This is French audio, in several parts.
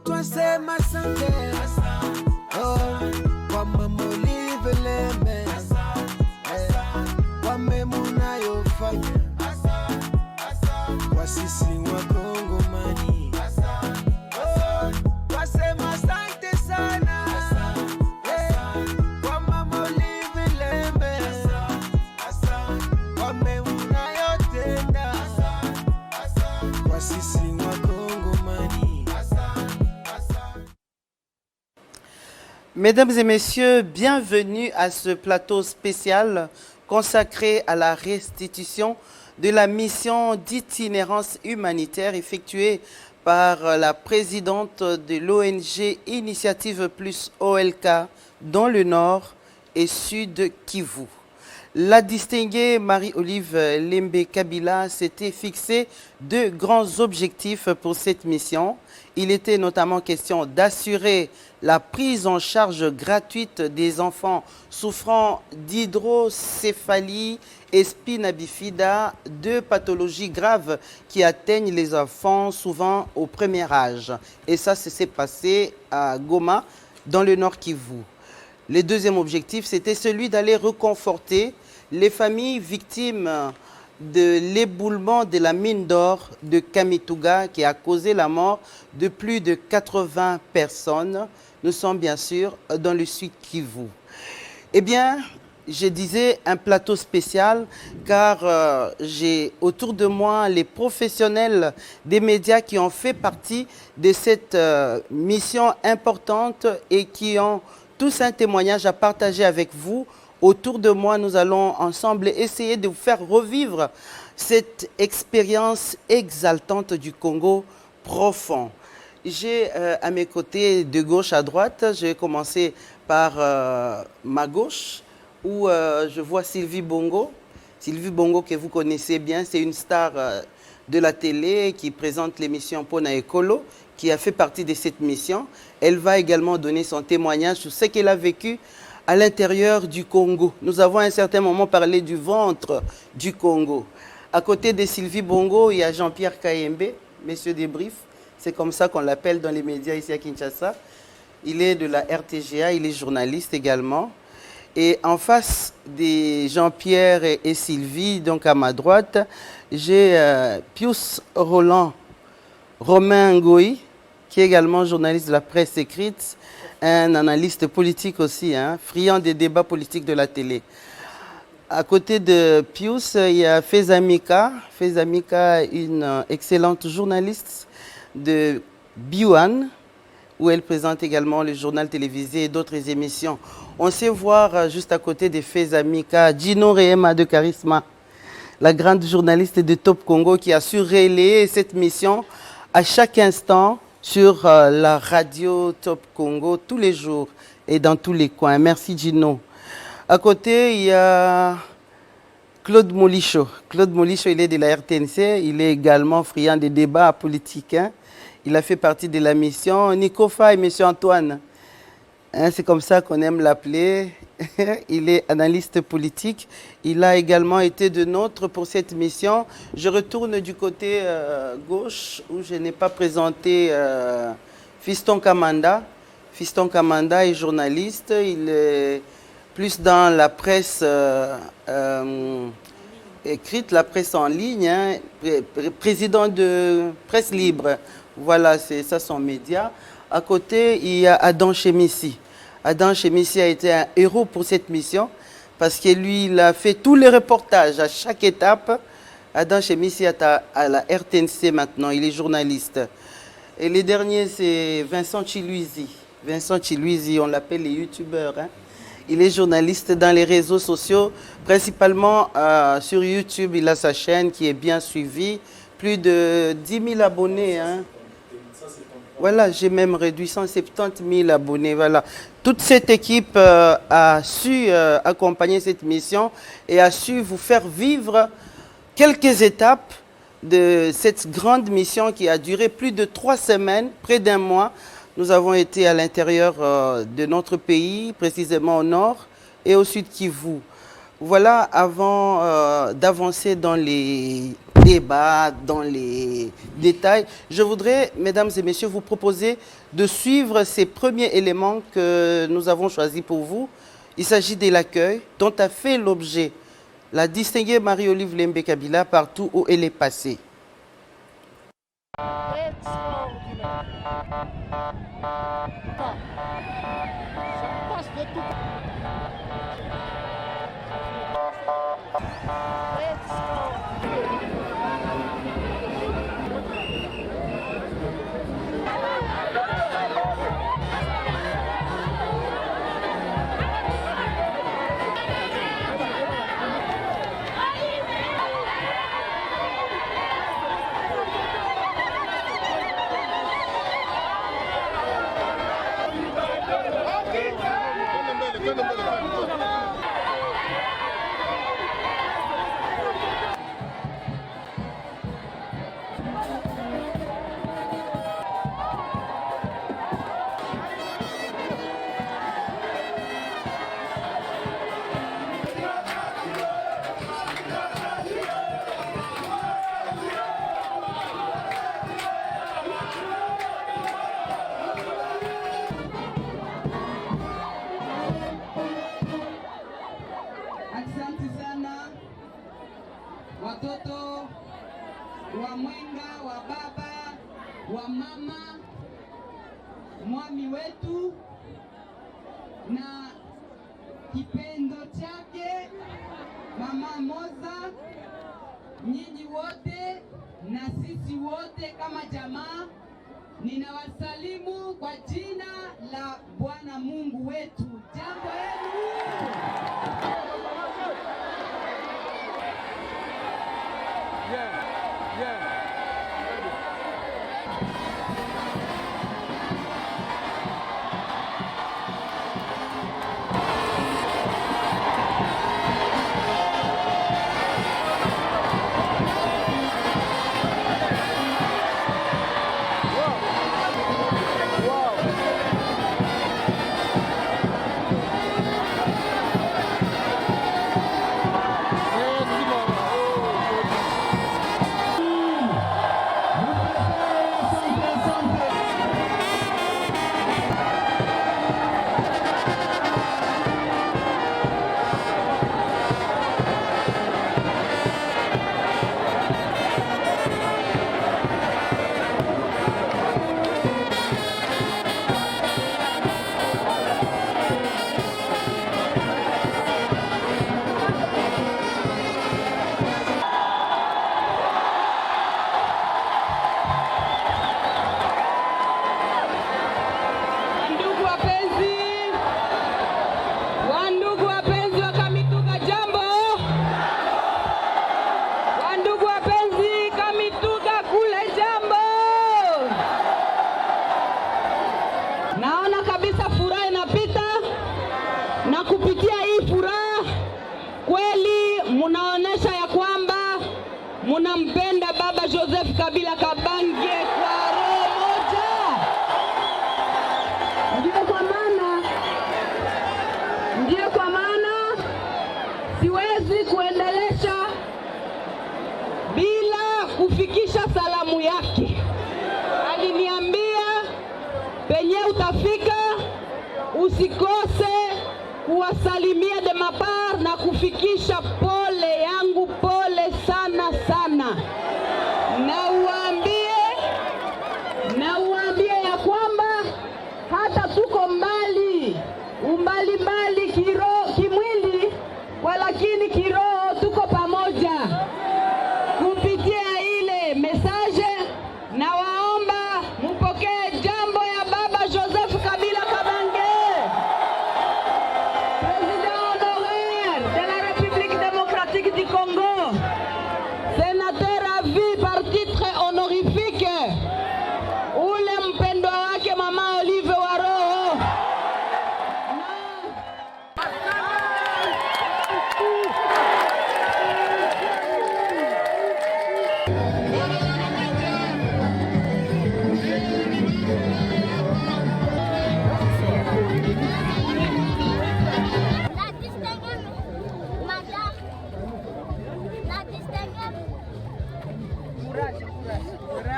twasema asante. Oh, kwa mama ulivyoleme, kwa mema unayofanya kwa sisi Wakongomani. Oh, twasema asante sana. Kwa mama ulivyoleme, kwa mema unayotenda kwa sisi Wakongomani. Mesdames et messieurs, bienvenue à ce plateau spécial consacré à la restitution de la mission d'itinérance humanitaire effectuée par la présidente de l'ONG Initiative Plus OLK dans le Nord et Sud Kivu. La distinguée Marie-Olive Lembe Kabila s'était fixé de grands objectifs pour cette mission. Il était notamment question d'assurer la prise en charge gratuite des enfants souffrant d'hydrocéphalie et spina bifida, deux pathologies graves qui atteignent les enfants souvent au premier âge. Et ça s'est passé à Goma, dans le Nord Kivu. Le deuxième objectif, c'était celui d'aller réconforter les familles victimes de l'éboulement de la mine d'or de Kamituga qui a causé la mort de plus de 80 personnes. Nous sommes bien sûr dans le Sud Kivu. Eh bien, je disais un plateau spécial car j'ai autour de moi les professionnels des médias qui ont fait partie de cette mission importante et qui ont tous un témoignage à partager avec vous. Autour de moi, nous allons ensemble essayer de vous faire revivre cette expérience exaltante du Congo profond. J'ai à mes côtés, de gauche à droite, je vais commencer par ma gauche, où je vois Sylvie Bongo. Sylvie Bongo, que vous connaissez bien, c'est une star de la télé qui présente l'émission Pona Ekolo, qui a fait partie de cette mission. Elle va également donner son témoignage sur ce qu'elle a vécu à l'intérieur du Congo. Nous avons à un certain moment parlé du ventre du Congo. À côté de Sylvie Bongo, il y a Jean-Pierre Kayembe, monsieur Débrief. C'est comme ça qu'on l'appelle dans les médias ici à Kinshasa. Il est de la RTGA, il est journaliste également. Et en face de Jean-Pierre et Sylvie, donc à ma droite, j'ai Pius Roland Romain Ngoï, qui est également journaliste de la presse écrite, un analyste politique aussi, friand des débats politiques de la télé. À côté de Pius, il y a Fezamika. Fezamika, une excellente journaliste de Biwan, où elle présente également le journal télévisé et d'autres émissions. On sait voir juste à côté de Fezamika, Gino Rehema de Charisma, la grande journaliste de Top Congo qui a su relayer cette mission à chaque instant sur la radio Top Congo tous les jours et dans tous les coins. Merci Gino. À côté, il y a Claude Molicho. Claude Molicho, il est de la RTNC. Il est également friand des débats politiques. Il a fait partie de la mission Nico Fa et M. Antoine. C'est comme ça qu'on aime l'appeler. Il est analyste politique. Il a également été de nôtre pour cette mission. Je retourne du côté gauche où je n'ai pas présenté Fiston Kamanda. Fiston Kamanda est journaliste. Il est plus dans la presse écrite, la presse en ligne. Président de Presse Libre. Voilà, c'est ça son média. À côté, il y a Adam Chemissi. Adam Chemissi a été un héros pour cette mission parce que lui, il a fait tous les reportages à chaque étape. Adam Chemissi est à la RTNC maintenant, il est journaliste. Et le dernier, c'est Vincent Chiluizi. Vincent Chiluizi, on l'appelle les youtubeurs. Il est journaliste dans les réseaux sociaux, principalement sur YouTube. Il a sa chaîne qui est bien suivie. Plus de 10 000 abonnés. Voilà, j'ai même réduit 170 000 abonnés. Voilà. Toute cette équipe a su accompagner cette mission et a su vous faire vivre quelques étapes de cette grande mission qui a duré plus de 3 semaines, près d'un mois. Nous avons été à l'intérieur de notre pays, précisément au nord et au sud Kivu. Voilà, avant d'avancer dans les débat, dans les détails. Je voudrais, mesdames et messieurs, vous proposer de suivre ces premiers éléments que nous avons choisis pour vous. Il s'agit de l'accueil dont a fait l'objet la distinguée Marie-Olive Lembe Kabila partout où elle est passée. Watoto wa Mwenga, wa baba, wa mama, mwami wetu na kipendo chake Mama Moza, nyinyi wote na sisi wote kama jamaa, ninawasalimu kwa jina la Bwana Mungu wetu. Jambo hili munampenda Baba Joseph Kabila Kabange kwa roho moja. Ndiyo kwa maana siwezi kuendelesha bila kufikisha salamu yake. Aliniambia penye utafika usikose kuwasalimia de mapar na kufikisha pole yangu, pole sana sana. Na uambie ya kwamba hata tuko mbali kimwili, walakini kiroho tuko pamoja. Kupitia ile message na waomba mupokee jambo ya Baba Joseph Kabila Kabange, Président honoraire de la République démocratique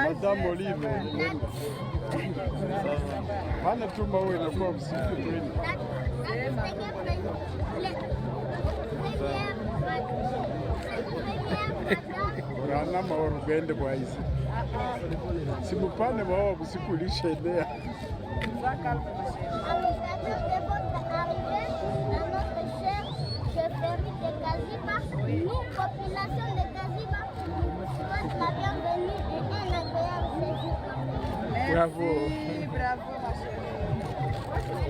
Madame Olive. Maana tuma wewe inakuwa msifu kweli. Rana maorugende kwa hizi. Simupane wao busikulisha idea. Nous, population de Kaziba, nous souhaitons la bienvenue et un agréable séjour. Bravo. Bravo, ma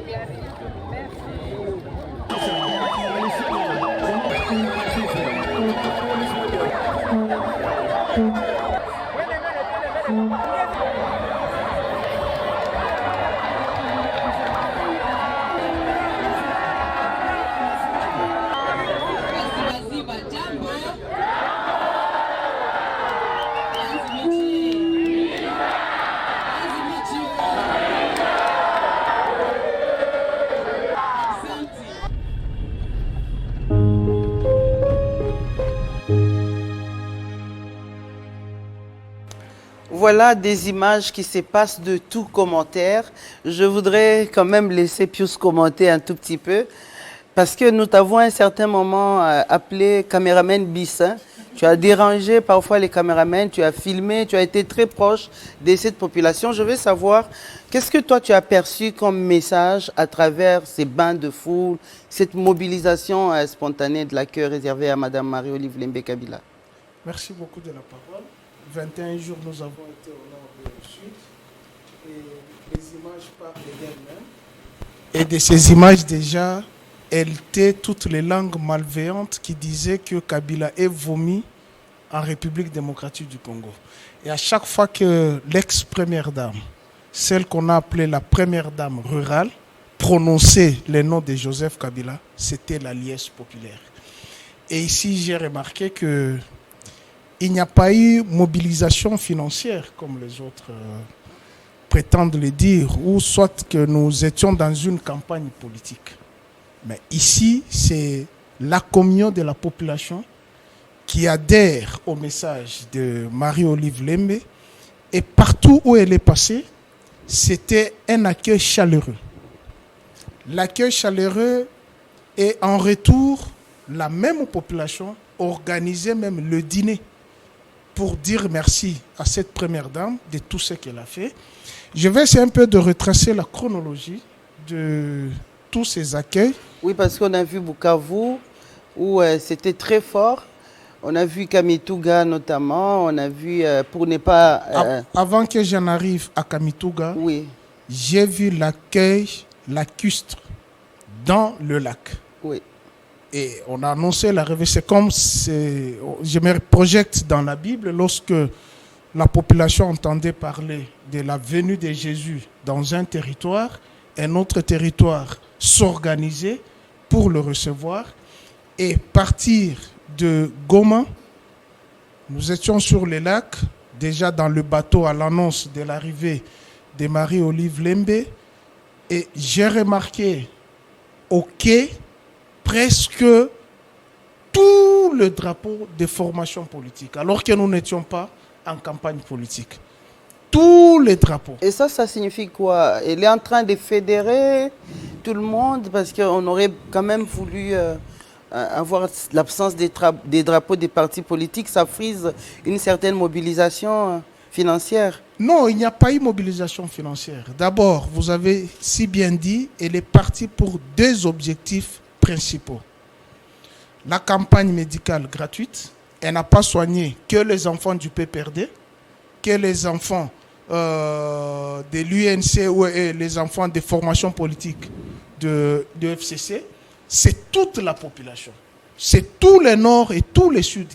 chérie. Merci. Voilà des images qui se passent de tout commentaire. Je voudrais quand même laisser Pius commenter un tout petit peu parce que nous t'avons à un certain moment appelé caméraman bis. Hein. Tu as dérangé parfois les caméramans, tu as filmé, tu as été très proche de cette population. Je veux savoir, qu'est-ce que toi tu as perçu comme message à travers ces bains de foule, cette mobilisation spontanée de l'accueil réservé à Madame Marie-Olive Lembe Kabila? Merci beaucoup de la parole. 21 jours, nous avons été au nord et au sud. Et les images parlent d'elles-mêmes. Et de ces images, déjà, elles étaient toutes les langues malveillantes qui disaient que Kabila est vomi en République démocratique du Congo. Et à chaque fois que l'ex-première dame, celle qu'on a appelée la première dame rurale, prononçait le nom de Joseph Kabila, c'était la liesse populaire. Et ici, j'ai remarqué que il n'y a pas eu mobilisation financière, comme les autres prétendent le dire, ou soit que nous étions dans une campagne politique. Mais ici, c'est la communion de la population qui adhère au message de Marie-Olive Lembe. Et partout où elle est passée, c'était un accueil chaleureux. L'accueil chaleureux et en retour, la même population organisait même le dîner pour dire merci à cette première dame de tout ce qu'elle a fait. Je vais essayer un peu de retracer la chronologie de tous ces accueils. Oui, parce qu'on a vu Bukavu, où c'était très fort. On a vu Kamituga notamment, on a vu, pour ne pas... Avant que j'en arrive à Kamituga, oui. J'ai vu l'accueil lacustre dans le lac. Oui. Et on a annoncé l'arrivée. C'est comme, je me projette dans la Bible, lorsque la population entendait parler de la venue de Jésus dans un territoire, un autre territoire s'organisait pour le recevoir. Et partir de Goma, nous étions sur le lac, déjà dans le bateau à l'annonce de l'arrivée de Marie-Olive Lembe. Et j'ai remarqué au quai presque tout le drapeau de formation politique, alors que nous n'étions pas en campagne politique. Tous les drapeaux. Et ça signifie quoi? Elle est en train de fédérer tout le monde parce qu'on aurait quand même voulu avoir l'absence des drapeaux des partis politiques. Ça frise une certaine mobilisation financière. Non, il n'y a pas eu mobilisation financière. D'abord, vous avez si bien dit, elle est partie pour deux objectifs principaux. La campagne médicale gratuite, elle n'a pas soigné que les enfants du PPRD, que les enfants de l'UNC ou les enfants de formation politique de FCC. C'est toute la population. C'est tout le nord et tout le sud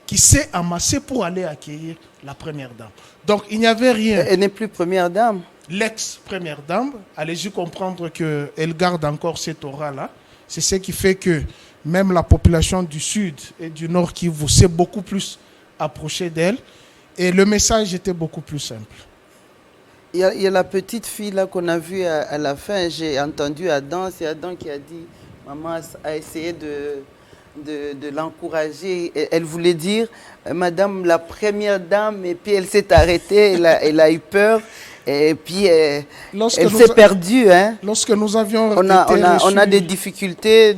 qui s'est amassé pour aller accueillir la première dame. Donc il n'y avait rien. Elle n'est plus première dame. L'ex-première dame, allez-y comprendre qu'elle garde encore cette aura-là. C'est ce qui fait que même la population du sud et du nord Kivu s'est beaucoup plus approchée d'elle. Et le message était beaucoup plus simple. Il y a la petite fille là qu'on a vue à la fin. J'ai entendu Adam. C'est Adam qui a dit, maman a essayé de l'encourager. Elle voulait dire, Madame la première dame, et puis elle s'est arrêtée, elle a eu peur, et puis elle s'est perdue. Hein. Lorsque nous avions on a des difficultés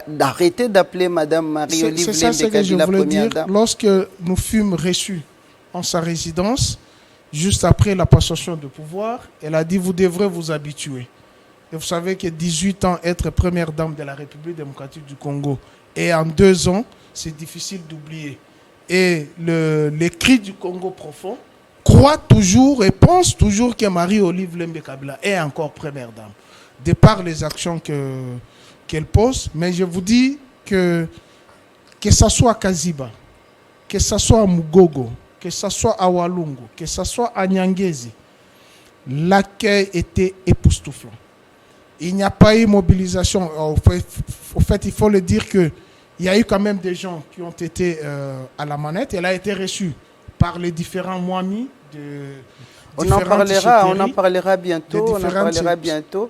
d'arrêter d'appeler Madame Marie-Olive Lembe Kabila première dame. Lorsque nous fûmes reçus en sa résidence, juste après la passation de pouvoir, elle a dit, vous devrez vous habituer. Et vous savez que 18 ans, être première dame de la République démocratique du Congo, et en 2 ans, c'est difficile d'oublier. Et les cris du Congo profond croient toujours et pensent toujours que Marie-Olive Lembe Kabila est encore première dame, de par les actions qu'elle pose. Mais je vous dis que ce soit à Kaziba, que ce soit à Mugogo, que ce soit à Walungu, que ce soit à Nyangezi, l'accueil était époustouflant. Il n'y a pas eu mobilisation. Au fait, il faut le dire qu'il y a eu quand même des gens qui ont été à la manette. Elle a été reçue par les différents moimis de on en parlera bientôt.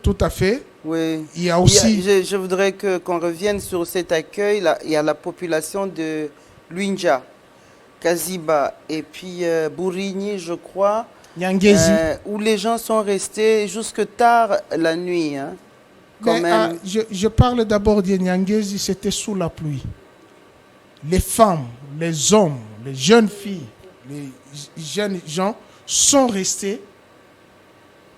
Tout à fait. Oui. Il y a aussi... je voudrais qu'on revienne sur cet accueil. Là, il y a la population de Luinja, Kaziba et puis Bourigny, je crois. Nyangezi. Où les gens sont restés jusque tard la nuit. Hein, je parle d'abord de Nyangezi, c'était sous la pluie. Les femmes, les hommes, les jeunes filles, les jeunes gens sont restés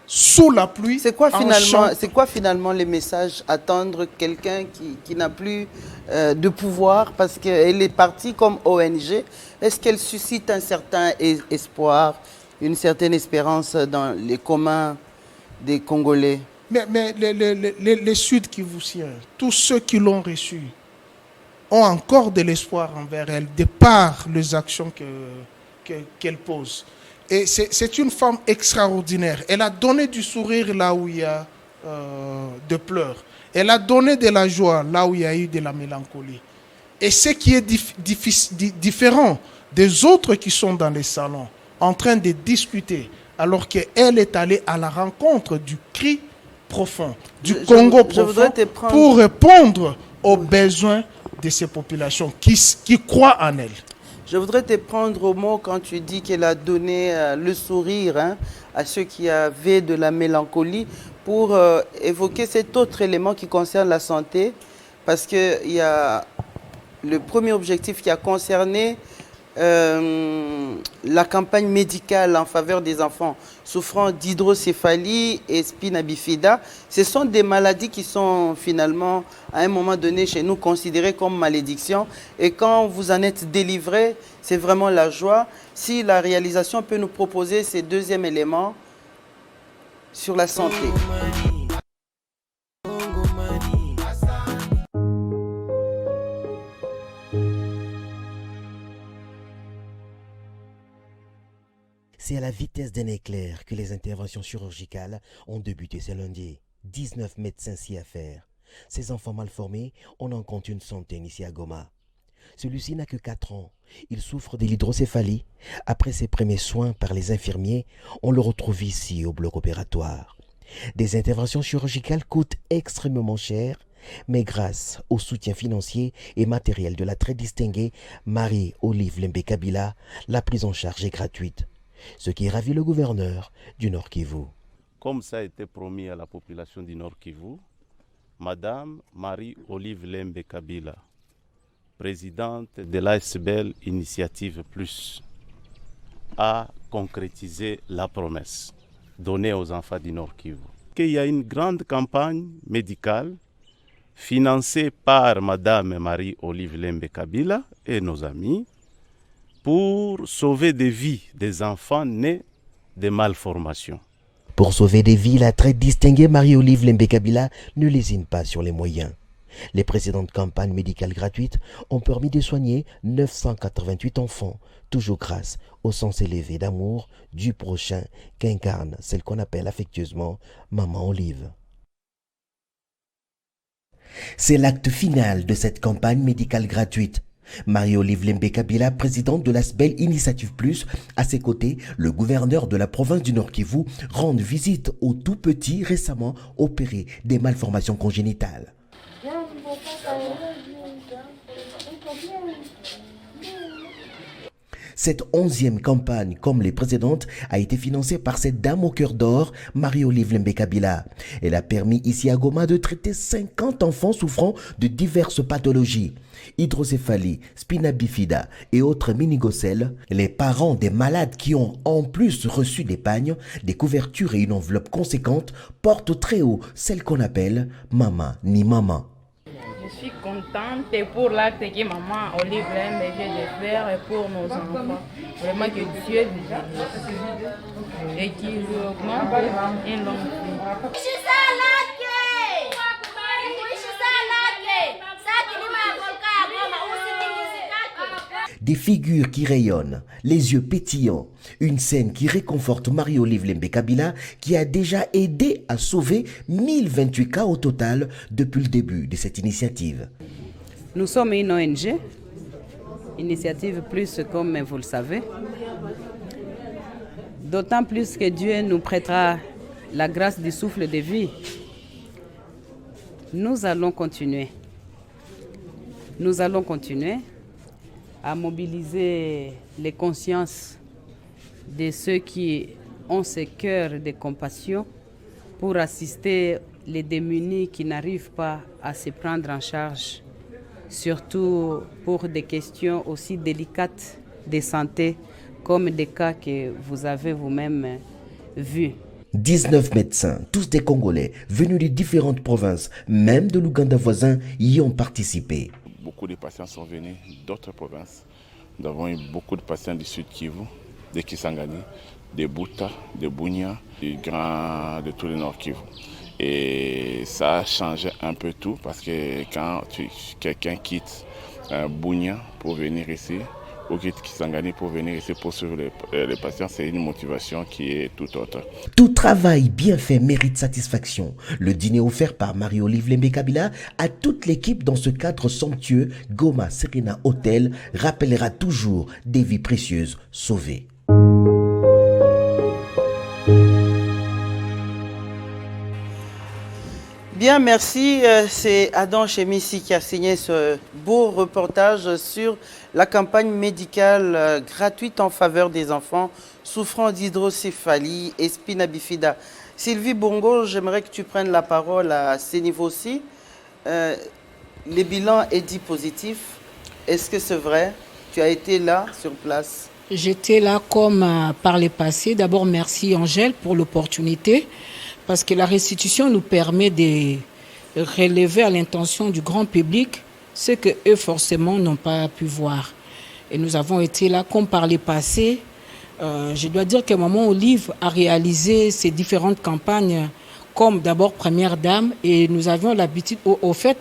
sous la pluie. C'est quoi finalement les messages? Attendre quelqu'un qui n'a plus de pouvoir parce qu'elle est partie comme ONG. Est-ce qu'elle suscite un certain espoir, une certaine espérance dans les communs des Congolais? Mais les Sud-Kivusiens, tous ceux qui l'ont reçue, ont encore de l'espoir envers elle, de par les actions qu'elle pose. Et c'est une femme extraordinaire. Elle a donné du sourire là où il y a de pleurs. Elle a donné de la joie là où il y a eu de la mélancolie. Et ce qui est différent des autres qui sont dans les salons, en train de discuter, alors qu'elle est allée à la rencontre du cri profond, du Congo profond, pour répondre aux besoins de ces populations qui croient en elle. Je voudrais te prendre au mot quand tu dis qu'elle a donné le sourire à ceux qui avaient de la mélancolie pour évoquer cet autre élément qui concerne la santé, parce qu'il y a le premier objectif qui a concerné la campagne médicale en faveur des enfants souffrant d'hydrocéphalie et spina bifida. Ce sont des maladies qui sont finalement à un moment donné chez nous considérées comme malédiction, et quand vous en êtes délivré, c'est vraiment la joie. Si la réalisation peut nous proposer ces deuxièmes éléments sur la santé. C'est à la vitesse d'un éclair que les interventions chirurgicales ont débuté ce lundi. 19 médecins s'y affairent. Ces enfants mal formés, on en compte une centaine ici à Goma. Celui-ci n'a que 4 ans. Il souffre de l'hydrocéphalie. Après ses premiers soins par les infirmiers, on le retrouve ici au bloc opératoire. Des interventions chirurgicales coûtent extrêmement cher, mais grâce au soutien financier et matériel de la très distinguée Marie-Olive Lembe Kabila, la prise en charge est gratuite. Ce qui ravit le gouverneur du Nord Kivu. Comme ça a été promis à la population du Nord Kivu, Madame Marie-Olive Lembe Kabila, présidente de l'ASBL Initiative Plus, a concrétisé la promesse donnée aux enfants du Nord Kivu. Il y a une grande campagne médicale financée par Madame Marie-Olive Lembe Kabila et nos amis, pour sauver des vies des enfants nés de malformations. Pour sauver des vies, la très distinguée Marie-Olive Lembe Kabila ne lésine pas sur les moyens. Les précédentes campagnes médicales gratuites ont permis de soigner 988 enfants, toujours grâce au sens élevé d'amour du prochain qu'incarne celle qu'on appelle affectueusement Maman Olive. C'est l'acte final de cette campagne médicale gratuite. Marie-Olive Lembe Kabila, présidente de l'ASBL Initiative Plus, à ses côtés, le gouverneur de la province du Nord Kivu, rendent visite aux tout petits récemment opérés des malformations congénitales. Cette 11e campagne, comme les précédentes, a été financée par cette dame au cœur d'or, Marie-Olive Lembe Kabila. Elle a permis ici à Goma de traiter 50 enfants souffrant de diverses pathologies. Hydrocéphalie, spina bifida et autres minigocèles. Les parents des malades qui ont en plus reçu l'épargne, des couvertures et une enveloppe conséquente portent très haut celle qu'on appelle Maman ni Maman. Je suis contente pour l'acte que maman Olive Lembe vient de faire pour nos enfants. Vraiment que Dieu nous bénisse et qu'il lui augmente une longue vie. Des figures qui rayonnent, les yeux pétillants, une scène qui réconforte Marie-Olive Lembe Kabila qui a déjà aidé à sauver 1028 cas au total depuis le début de cette initiative. Nous sommes une ONG, Initiative Plus comme vous le savez. D'autant plus que Dieu nous prêtera la grâce du souffle de vie. Nous allons continuer. Nous allons continuer à mobiliser les consciences de ceux qui ont ce cœur de compassion pour assister les démunis qui n'arrivent pas à se prendre en charge, surtout pour des questions aussi délicates de santé comme des cas que vous avez vous-même vus. 19 médecins, tous des Congolais, venus de différentes provinces, même de l'Ouganda voisin, y ont participé. Beaucoup de patients sont venus d'autres provinces. Nous avons eu beaucoup de patients du Sud Kivu, de Kisangani, de Buta, de Bunia, de tout le Nord Kivu. Et ça a changé un peu tout parce que quand quelqu'un quitte Bunia pour venir ici, ou quitte Kisangani pour venir ici pour suivre les patients, c'est une motivation qui est tout autre. Tout travail bien fait mérite satisfaction. Le dîner offert par Marie-Olive Lembe Kabila à toute l'équipe dans ce cadre somptueux, Goma Serena Hotel, rappellera toujours des vies précieuses sauvées. Bien, merci. C'est Adam Chemissi qui a signé ce beau reportage sur la campagne médicale gratuite en faveur des enfants souffrant d'hydrocéphalie et spina bifida. Sylvie Bongo, j'aimerais que tu prennes la parole à ce niveau-ci. Le bilan est dit positif. Est-ce que c'est vrai? Tu as été là, sur place? J'étais là comme par le passé. D'abord, merci Angèle pour l'opportunité. Parce que la restitution nous permet de relever à l'intention du grand public ce qu'eux forcément n'ont pas pu voir. Et nous avons été là comme par le passé. Je dois dire que Maman Olive a réalisé ces différentes campagnes comme d'abord Première Dame. Et nous avions l'habitude, au fait,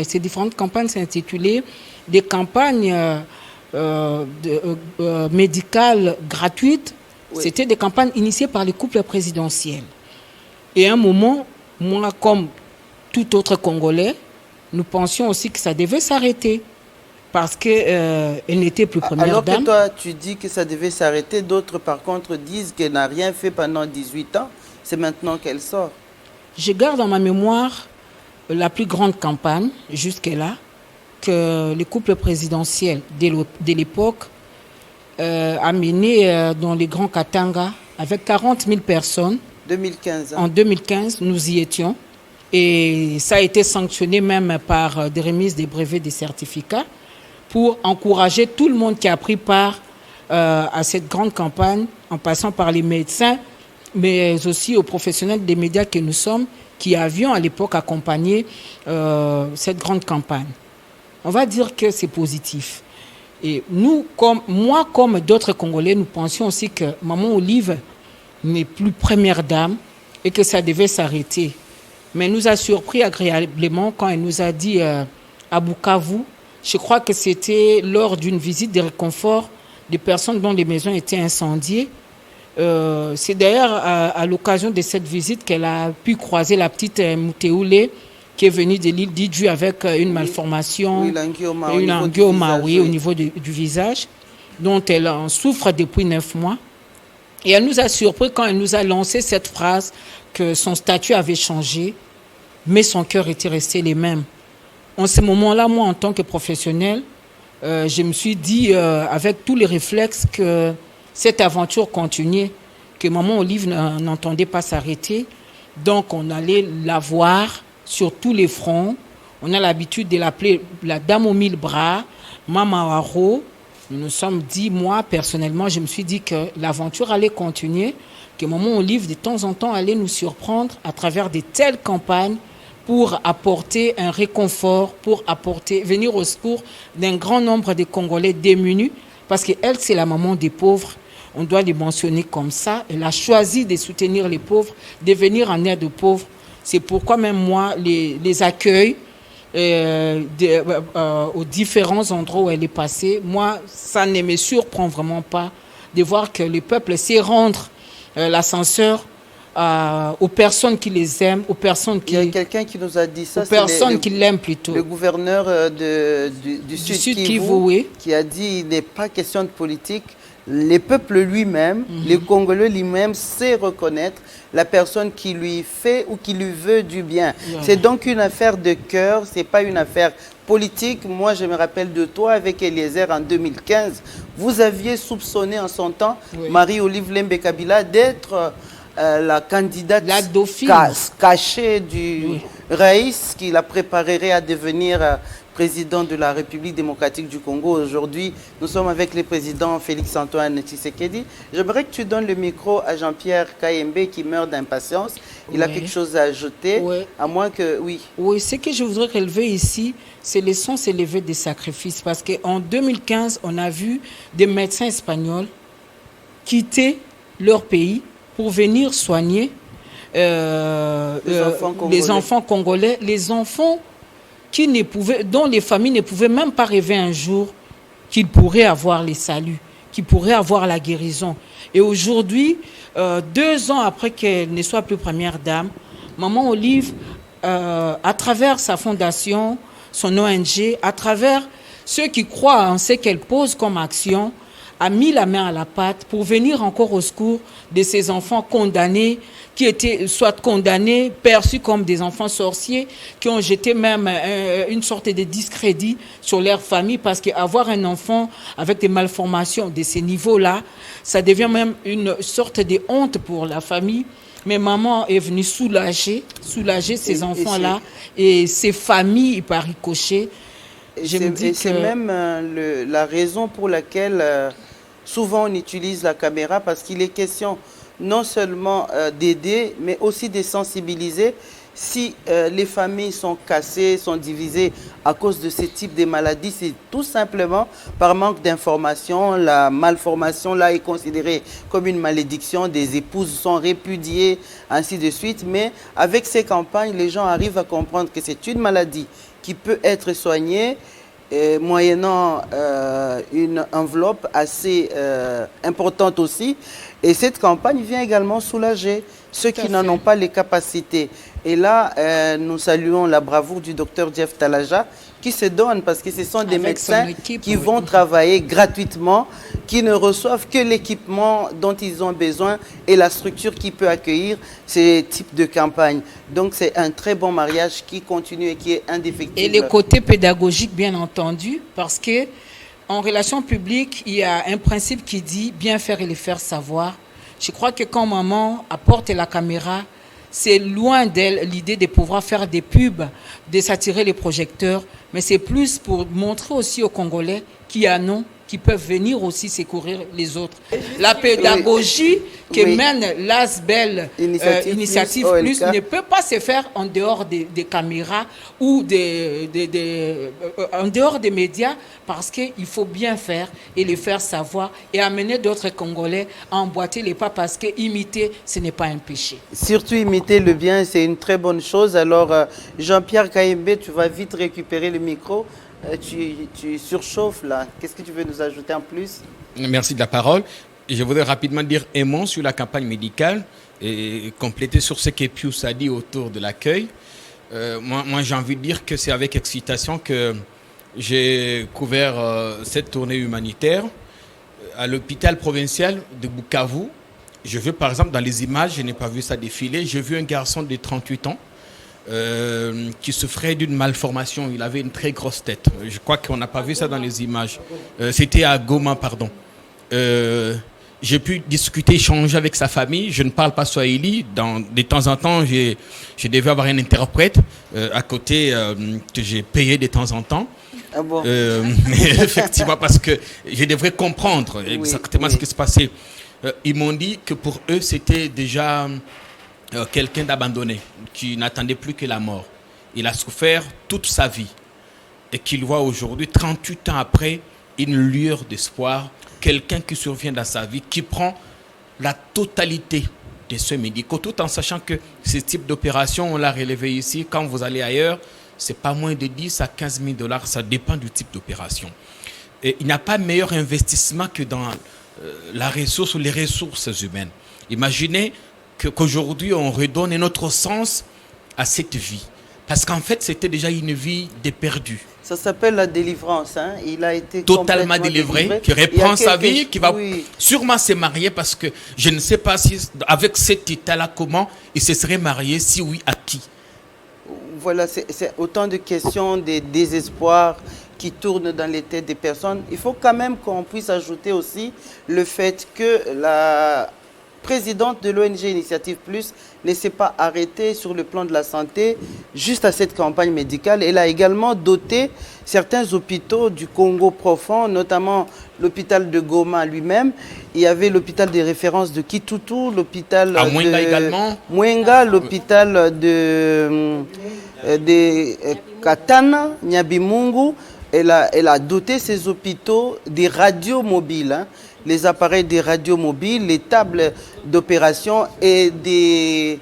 ces différentes campagnes s'intitulaient des campagnes médicales gratuites. Oui. C'était des campagnes initiées par les couples présidentiels. Et à un moment, moi, comme tout autre Congolais, nous pensions aussi que ça devait s'arrêter parce qu'elle n'était plus Première Dame. Alors que toi, tu dis que ça devait s'arrêter, d'autres, par contre, disent qu'elle n'a rien fait pendant 18 ans. C'est maintenant qu'elle sort. Je garde dans ma mémoire la plus grande campagne, jusque-là, que les couples présidentiels de l'époque a mené dans les grands Katanga avec 40 000 personnes. 2015. En 2015, nous y étions. Et ça a été sanctionné même par des remises des brevets, des certificats, pour encourager tout le monde qui a pris part à cette grande campagne, en passant par les médecins, mais aussi aux professionnels des médias que nous sommes, qui avions à l'époque accompagné cette grande campagne. On va dire que c'est positif. Et nous, comme d'autres Congolais, nous pensions aussi que Maman Olive n'est plus Première Dame et que ça devait s'arrêter. Mais elle nous a surpris agréablement quand elle nous a dit à Bukavu, je crois que c'était lors d'une visite de réconfort des personnes dont les maisons étaient incendiées. C'est d'ailleurs à l'occasion de cette visite qu'elle a pu croiser la petite Mouteoulé qui est venue de l'île d'Idju avec une malformation, une angioma au niveau du visage, dont elle en souffre depuis 9 mois. Et elle nous a surpris quand elle nous a lancé cette phrase que son statut avait changé, mais son cœur était resté le même. En ce moment-là, moi, en tant que professionnel, je me suis dit, avec tous les réflexes, que cette aventure continuait, que Maman Olive n'entendait pas s'arrêter. Donc, on allait la voir sur tous les fronts. On a l'habitude de l'appeler la dame aux 1000 bras, Maman Waro. Nous nous sommes dit, moi, personnellement, je me suis dit que l'aventure allait continuer, que Maman Olive, de temps en temps, allait nous surprendre à travers de telles campagnes pour apporter un réconfort, pour venir au secours d'un grand nombre de Congolais démunis, parce qu'elle, c'est la maman des pauvres. On doit les mentionner comme ça. Elle a choisi de soutenir les pauvres, de venir en aide aux pauvres. C'est pourquoi même moi, les accueils aux différents endroits où elle est passée, moi, ça ne me surprend vraiment pas de voir que le peuple sait rendre l'ascenseur aux personnes qui les aiment, aux personnes qui... Il y a quelqu'un qui nous a dit ça. Aux personnes qui l'aiment plutôt. Le gouverneur du Sud Kivu, oui. Qui a dit il n'est pas question de politique. Le peuple lui-même, le Congolais lui-même sait reconnaître la personne qui lui fait ou qui lui veut du bien. C'est donc une affaire de cœur, ce n'est pas une affaire politique. Moi, je me rappelle de toi avec Eliezer en 2015. Vous aviez soupçonné en son temps Marie-Olive Lembe Kabila d'être la candidate cachée du Raïs qui la préparerait à devenir président de la République démocratique du Congo. Aujourd'hui, nous sommes avec le président Félix-Antoine Tshisekedi. J'aimerais que tu donnes le micro à Jean-Pierre Kayembe qui meurt d'impatience. Il a quelque chose à ajouter, à moins que... Oui, ce que je voudrais relever ici, c'est le sens élevé des sacrifices. Parce qu'en 2015, on a vu des médecins espagnols quitter leur pays pour venir soigner les enfants congolais, les enfants dont les familles ne pouvaient même pas rêver un jour qu'ils pourraient avoir les saluts, qu'ils pourraient avoir la guérison. Et aujourd'hui, 2 ans après qu'elle ne soit plus première dame, Maman Olive, à travers sa fondation, son ONG, à travers ceux qui croient en ce qu'elle pose comme action, a mis la main à la pâte pour venir encore au secours de ces enfants condamnés, qui étaient soit condamnés, perçus comme des enfants sorciers, qui ont jeté même une sorte de discrédit sur leur famille, parce qu'avoir un enfant avec des malformations de ces niveaux-là, ça devient même une sorte de honte pour la famille. Mais maman est venue soulager ces enfants-là et ces familles par ricochet. C'est même la raison pour laquelle souvent on utilise la caméra, parce qu'il est question non seulement d'aider, mais aussi de sensibiliser. Si les familles sont cassées, sont divisées à cause de ce type de maladies, c'est tout simplement par manque d'information. La malformation là est considérée comme une malédiction, des épouses sont répudiées, ainsi de suite. Mais avec ces campagnes, les gens arrivent à comprendre que c'est une maladie qui peut être soignée, moyennant une enveloppe assez importante aussi. Et cette campagne vient également soulager ceux qui n'en ont pas les capacités. Et là, nous saluons la bravoure du docteur Jeff Talaja qui se donne, parce que ce sont des médecins qui vont travailler gratuitement, qui ne reçoivent que l'équipement dont ils ont besoin et la structure qui peut accueillir ces types de campagnes. Donc c'est un très bon mariage qui continue et qui est indéfectible. Et le côté pédagogique, bien entendu, parce que en relations publiques, il y a un principe qui dit bien faire et le faire savoir. Je crois que quand maman apporte la caméra, c'est loin d'elle l'idée de pouvoir faire des pubs, de s'attirer les projecteurs, mais c'est plus pour montrer aussi aux Congolais qu'il y a non, qui peuvent venir aussi secourir les autres. La pédagogie que mène l'ASBEL Initiative Plus ne peut pas se faire en dehors des caméras ou en dehors des médias, parce qu'il faut bien faire et les faire savoir et amener d'autres Congolais à emboîter les pas, parce que imiter, ce n'est pas un péché. Surtout imiter le bien, c'est une très bonne chose. Alors Jean-Pierre Kayembe, tu vas vite récupérer le micro. Tu surchauffes là. Qu'est-ce que tu veux nous ajouter en plus? Merci de la parole. Je voudrais rapidement dire un mot sur la campagne médicale et compléter sur ce que Pius a dit autour de l'accueil. Moi j'ai envie de dire que c'est avec excitation que j'ai couvert cette tournée humanitaire à l'hôpital provincial de Bukavu. Je veux par exemple dans les images, je n'ai pas vu ça défiler, j'ai vu un garçon de 38 ans qui souffrait d'une malformation. Il avait une très grosse tête. Je crois qu'on n'a pas vu ça dans les images. C'était à Goma, pardon. J'ai pu discuter, échanger avec sa famille. Je ne parle pas swahili. De temps en temps, je devais avoir un interprète à côté que j'ai payé de temps en temps. Ah bon? Effectivement, parce que je devrais comprendre exactement ce qui se passait. Ils m'ont dit que pour eux, c'était déjà quelqu'un d'abandonné, qui n'attendait plus que la mort. Il a souffert toute sa vie et qu'il voit aujourd'hui, 38 ans après, une lueur d'espoir, quelqu'un qui survient dans sa vie, qui prend la totalité des soins médicaux, tout en sachant que ce type d'opération, on l'a relevé ici, quand vous allez ailleurs, c'est pas moins de 10 à 15 000 $, ça dépend du type d'opération. Et il n'y a pas meilleur investissement que dans la ressource ou les ressources humaines. Imaginez qu'aujourd'hui, on redonne un autre sens à cette vie. Parce qu'en fait, c'était déjà une vie déperdue. Ça s'appelle la délivrance. Hein? Il a été totalement délivré, qui reprend sa vie, qui va sûrement se marier parce que je ne sais pas si, avec cet état-là, comment il se serait marié, si oui, à qui. Voilà, c'est autant de questions, des désespoirs qui tournent dans les têtes des personnes. Il faut quand même qu'on puisse ajouter aussi le fait que la présidente de l'ONG Initiative Plus ne s'est pas arrêtée sur le plan de la santé juste à cette campagne médicale. Elle a également doté certains hôpitaux du Congo profond, notamment l'hôpital de Goma lui-même. Il y avait l'hôpital de référence de Kitutu, l'hôpital de Mwenga également. Mwenga, l'hôpital de Katana, Nyabimungu. Elle a doté ces hôpitaux des radios mobiles, hein, les appareils des radios mobiles, les tables d'opération et des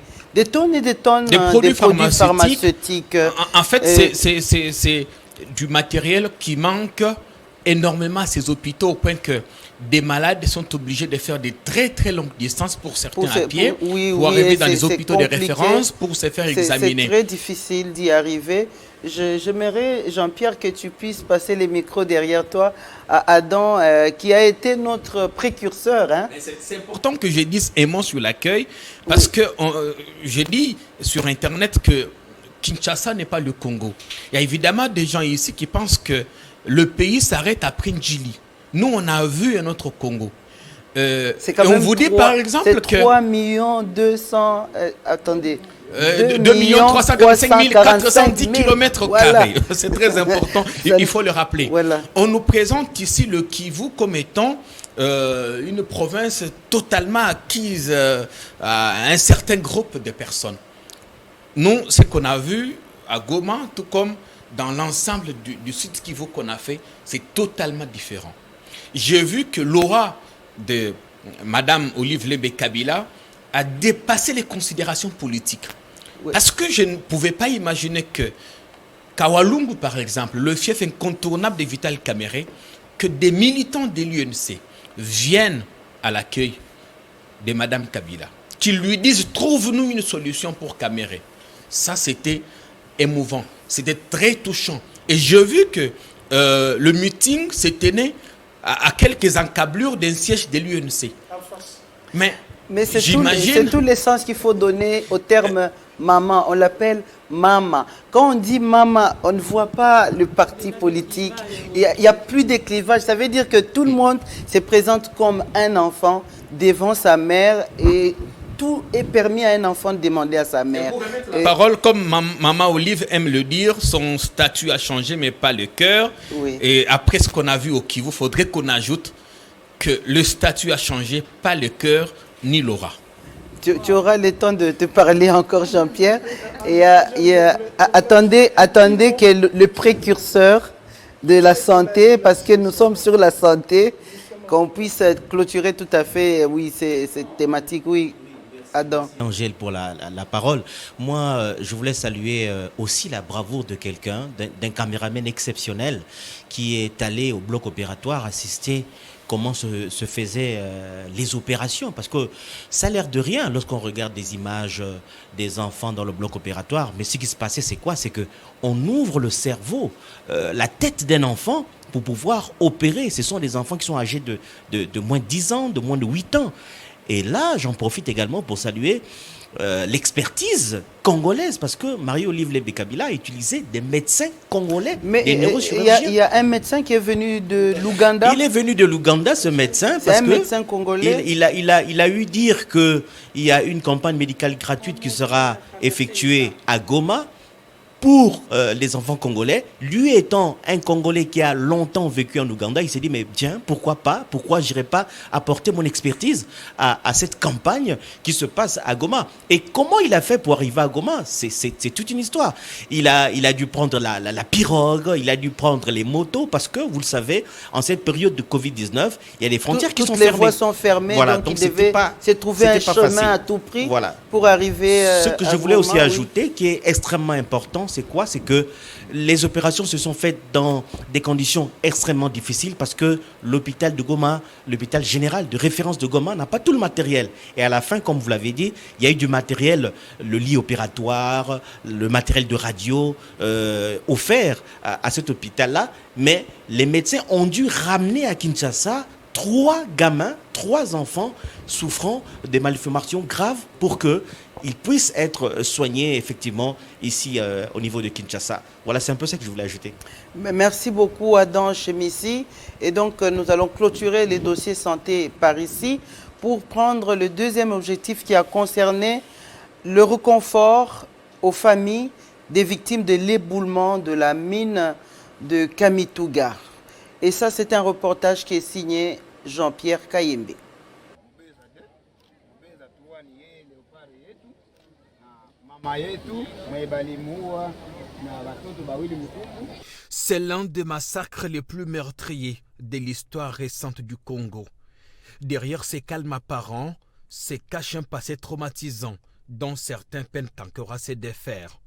tonnes et des tonnes de produits pharmaceutiques. En fait, c'est du matériel qui manque énormément à ces hôpitaux au point que des malades sont obligés de faire des très très longues distances pour certains à pied pour arriver dans les hôpitaux de référence pour se faire examiner. C'est très difficile d'y arriver. J'aimerais, Jean-Pierre, que tu puisses passer les micros derrière toi à Adam, qui a été notre précurseur. Hein. C'est important que je dise un mot sur l'accueil, parce que je dis sur Internet que Kinshasa n'est pas le Congo. Il y a évidemment des gens ici qui pensent que le pays s'arrête après Ndjili. Nous, on a vu un autre Congo. C'est quand même on vous dit par exemple que 3 200 attendez. 2 345 410 km². Voilà. C'est très important, il faut le rappeler. Voilà. On nous présente ici le Kivu comme étant une province totalement acquise à un certain groupe de personnes. Nous, ce qu'on a vu à Goma, tout comme dans l'ensemble du sud Kivu qu'on a fait, c'est totalement différent. J'ai vu que l'aura de Madame Olive Lembe Kabila a dépassé les considérations politiques. Oui. Parce que je ne pouvais pas imaginer que Kawalungu, par exemple, le fief incontournable de Vital Kamerhe, que des militants de l'UNC viennent à l'accueil de Madame Kabila, qu'ils lui disent « trouve-nous une solution pour Kamerhe ». Ça, c'était émouvant, c'était très touchant. Et j'ai vu que le meeting se tenait à quelques encablures d'un siège de l'UNC. Mais c'est tout l'essence qu'il faut donner au terme maman. On l'appelle maman. Quand on dit maman, on ne voit pas le parti politique. Il n'y a plus de clivage. Ça veut dire que tout le monde se présente comme un enfant devant sa mère et tout est permis à un enfant de demander à sa mère. La parole, comme Maman Olive aime le dire, son statut a changé, mais pas le cœur. Oui. Et après ce qu'on a vu au Kivu, il faudrait qu'on ajoute que le statut a changé, pas le cœur ni l'aura. Tu auras le temps de te parler encore, Jean-Pierre. Et attendez que le précurseur de la santé, parce que nous sommes sur la santé, qu'on puisse clôturer tout à fait, oui, cette thématique, oui. Adam. Angèle pour la parole. Moi, je voulais saluer aussi la bravoure de quelqu'un, d'un caméraman exceptionnel qui est allé au bloc opératoire assister comment se faisaient les opérations. Parce que ça a l'air de rien lorsqu'on regarde des images des enfants dans le bloc opératoire. Mais ce qui se passait, c'est quoi? C'est qu'on ouvre le cerveau, la tête d'un enfant pour pouvoir opérer. Ce sont des enfants qui sont âgés de moins de 10 ans, de moins de 8 ans. Et là, j'en profite également pour saluer l'expertise congolaise, parce que Marie-Olive Lembe Kabila a utilisé des médecins congolais, des neurochirurgiens. Il y a un médecin qui est venu de l'Ouganda. Il est venu de l'Ouganda, ce médecin, parce que médecin congolais. Il a eu dire qu'il y a une campagne médicale gratuite qui sera effectuée à Goma pour les enfants congolais. Lui étant un Congolais qui a longtemps vécu en Ouganda, il s'est dit, mais tiens, pourquoi pas, pourquoi j'irais pas apporter mon expertise à cette campagne qui se passe à Goma. Et comment il a fait pour arriver à Goma? C'est toute une histoire. Il a dû prendre la pirogue, il a dû prendre les motos, parce que, vous le savez, en cette période de Covid-19, il y a des frontières qui sont fermées. Toutes les voies sont fermées, voilà, donc il devait se trouver un chemin facile à tout prix pour arriver Ce que je voulais aussi ajouter, qui est extrêmement important, c'est quoi? C'est que les opérations se sont faites dans des conditions extrêmement difficiles, parce que l'hôpital de Goma, l'hôpital général de référence de Goma, n'a pas tout le matériel. Et à la fin, comme vous l'avez dit, il y a eu du matériel, le lit opératoire, le matériel de radio offert à cet hôpital-là. Mais les médecins ont dû ramener à Kinshasa 3 gamins, 3 enfants souffrant des malformations graves pour qu'ils puissent être soignés effectivement ici au niveau de Kinshasa. Voilà, c'est un peu ça que je voulais ajouter. Merci beaucoup Adam Chemissi. Et donc nous allons clôturer les dossiers santé par ici pour prendre le deuxième objectif qui a concerné le réconfort aux familles des victimes de l'éboulement de la mine de Kamituga. Et ça, c'est un reportage qui est signé Jean-Pierre Kayembe. C'est l'un des massacres les plus meurtriers de l'histoire récente du Congo. Derrière ces calmes apparents se cache un passé traumatisant dont certains peinent encore à se défaire.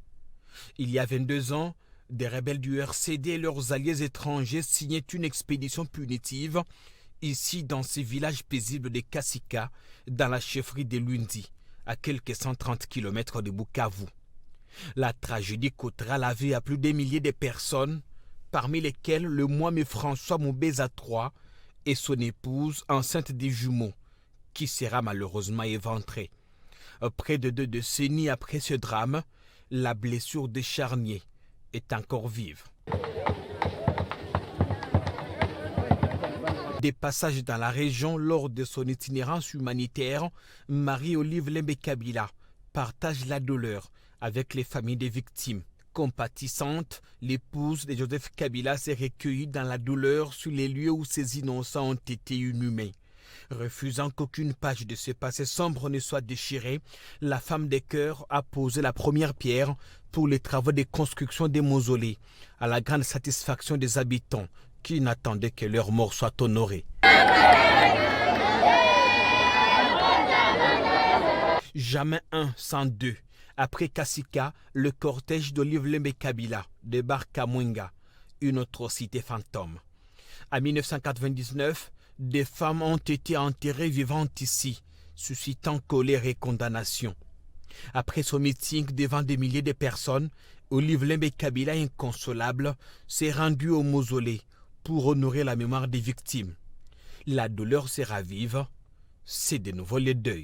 Il y a 22 ans, des rebelles du RCD et leurs alliés étrangers signaient une expédition punitive ici dans ce village paisible de Kasika, dans la chefferie de Lundi, à quelques 130 km de Bukavu. La tragédie coûtera la vie à plus des milliers de personnes, parmi lesquelles le moine François Moubeza III et son épouse enceinte des jumeaux, qui sera malheureusement éventrée. Près de 2 décennies après ce drame, la blessure des charniers est encore vive. Des passages dans la région lors de son itinérance humanitaire, Marie-Olive Lembe Kabila partage la douleur avec les familles des victimes. Compatissante, l'épouse de Joseph Kabila s'est recueillie dans la douleur sur les lieux où ces innocents ont été inhumés. Refusant qu'aucune page de ce passé sombre ne soit déchirée, la femme des cœurs a posé la première pierre pour les travaux de construction des mausolées, à la grande satisfaction des habitants qui n'attendaient que leur mort soit honorée. Jamais un sans deux. Après Kasika, le cortège d'Olive Lembe Kabila débarque à Mwenga, une autre cité fantôme. En 1999, des femmes ont été enterrées vivantes ici, suscitant colère et condamnation. Après son meeting devant des milliers de personnes, Olive Lembe Kabila, inconsolable, s'est rendu au mausolée pour honorer la mémoire des victimes. La douleur se ravive, c'est de nouveau le deuil.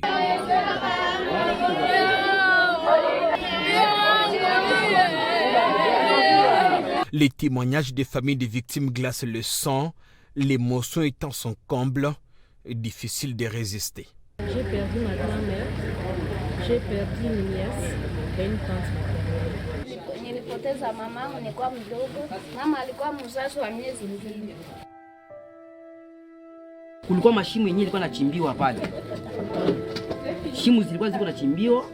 Les témoignages des familles des victimes glacent le sang, l'émotion étant son comble, difficile de résister. J'ai perdu ma grand-mère, j'ai perdu une nièce et une tante. Nilipoteza mamangu nilikuwa mdogo. Mama alikuwa mzazi wa miezi mbili. Kulikuwa mashimo yenyewe ilikuwa nachimbiwa pale. Shimo zilikuwa ziko nachimbiwa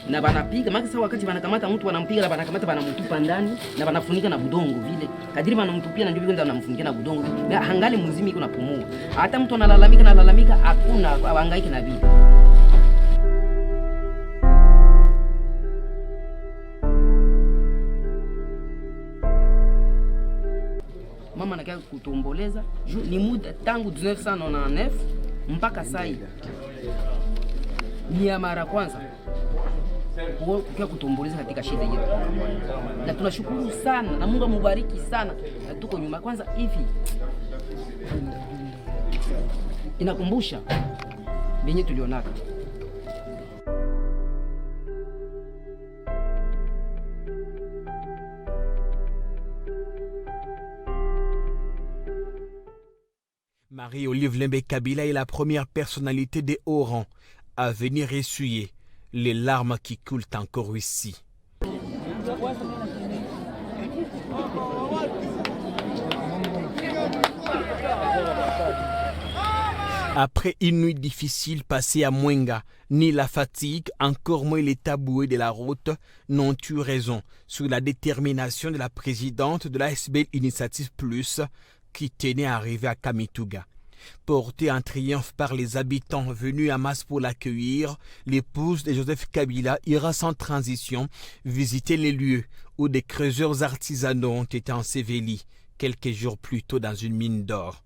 na banapiga, maana sasa wakati wanakamata mtu wanampiga na banakamata banamtupa ndani na banafunika na budongo vile. Kadiri banamtupia na ndio vile wanamfunika na budongo. Na hangali mzima iko napumua. Hata mtu analalamika hakuna hangaiki na vile. Mama anakaa kutomboleza ni muda tangu 1999 mpaka sasa. Ni ya mara kwanza kwa kutomboleza katika shida yetu. Na tunashukuru sana na Mungu amubariki sana. Na tuko nyuma kwanza hivi. Inakumbusha benye tulionaka. Marie-Olive Lembe Kabila est la première personnalité des hauts rangs à venir essuyer les larmes qui coulent encore ici. Après une nuit difficile passée à Mwenga, ni la fatigue, encore moins les taboués de la route n'ont eu raison sur la détermination de la présidente de l'ASBL Initiative Plus qui tenait à arriver à Kamituga. Portée en triomphe par les habitants venus à masse pour l'accueillir, l'épouse de Joseph Kabila ira sans transition visiter les lieux où des creuseurs artisanaux ont été ensevelis quelques jours plus tôt dans une mine d'or.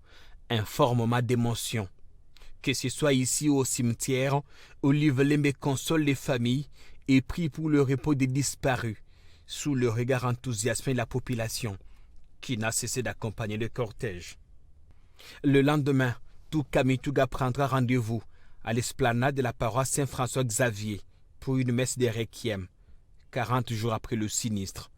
Un fort moment d'émotion. Que ce soit ici ou au cimetière, Olive Lembe console les familles et prie pour le repos des disparus, sous le regard enthousiasmé de la population, qui n'a cessé d'accompagner le cortège. Le lendemain, tout Kamituga prendra rendez-vous à l'esplanade de la paroisse Saint-François-Xavier pour une messe de requiem, 40 jours après le sinistre.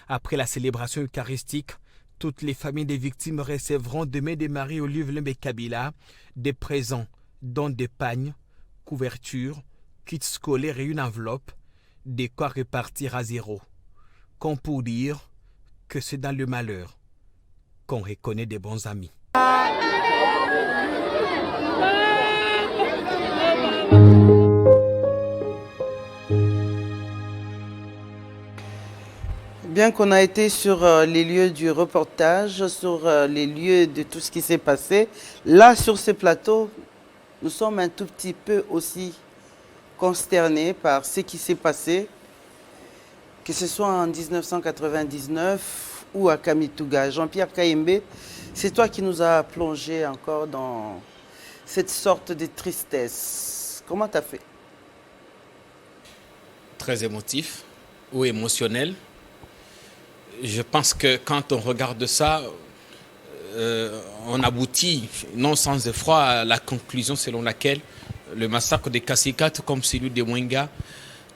Après la célébration eucharistique, toutes les familles des victimes recevront demain de Marie-Olive Lembe Kabila des présents, dont des pagnes, couvertures, kits scolaires et une enveloppe, de quoi repartir à zéro. Comme pour dire que c'est dans le malheur qu'on reconnaît des bons amis. Bien qu'on a été sur les lieux du reportage, sur les lieux de tout ce qui s'est passé, là sur ce plateau, nous sommes un tout petit peu aussi consternés par ce qui s'est passé, que ce soit en 1999 ou à Kamituga. Jean-Pierre Kayembe, c'est toi qui nous as plongé encore dans cette sorte de tristesse. Comment tu as fait? Très émotif ou émotionnel. Je pense que quand on regarde ça, on aboutit, non sans effroi, à la conclusion selon laquelle le massacre des Kassikat, comme celui de Mwenga,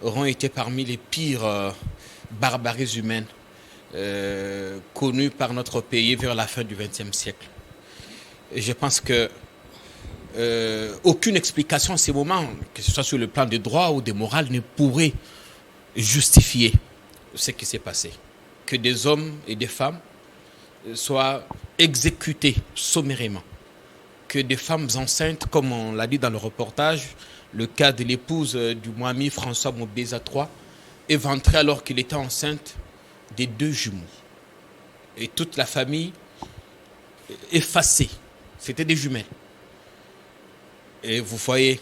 auront été parmi les pires barbaries humaines connues par notre pays vers la fin du XXe siècle. Et je pense que aucune explication à ces moments, que ce soit sur le plan des droits ou des morales, ne pourrait justifier ce qui s'est passé. Que des hommes et des femmes soient exécutés sommairement. Que des femmes enceintes, comme on l'a dit dans le reportage, le cas de l'épouse du Mwami François Mobeza III, éventré alors qu'il était enceinte des 2 jumeaux. Et toute la famille effacée. C'était des jumelles. Et vous voyez,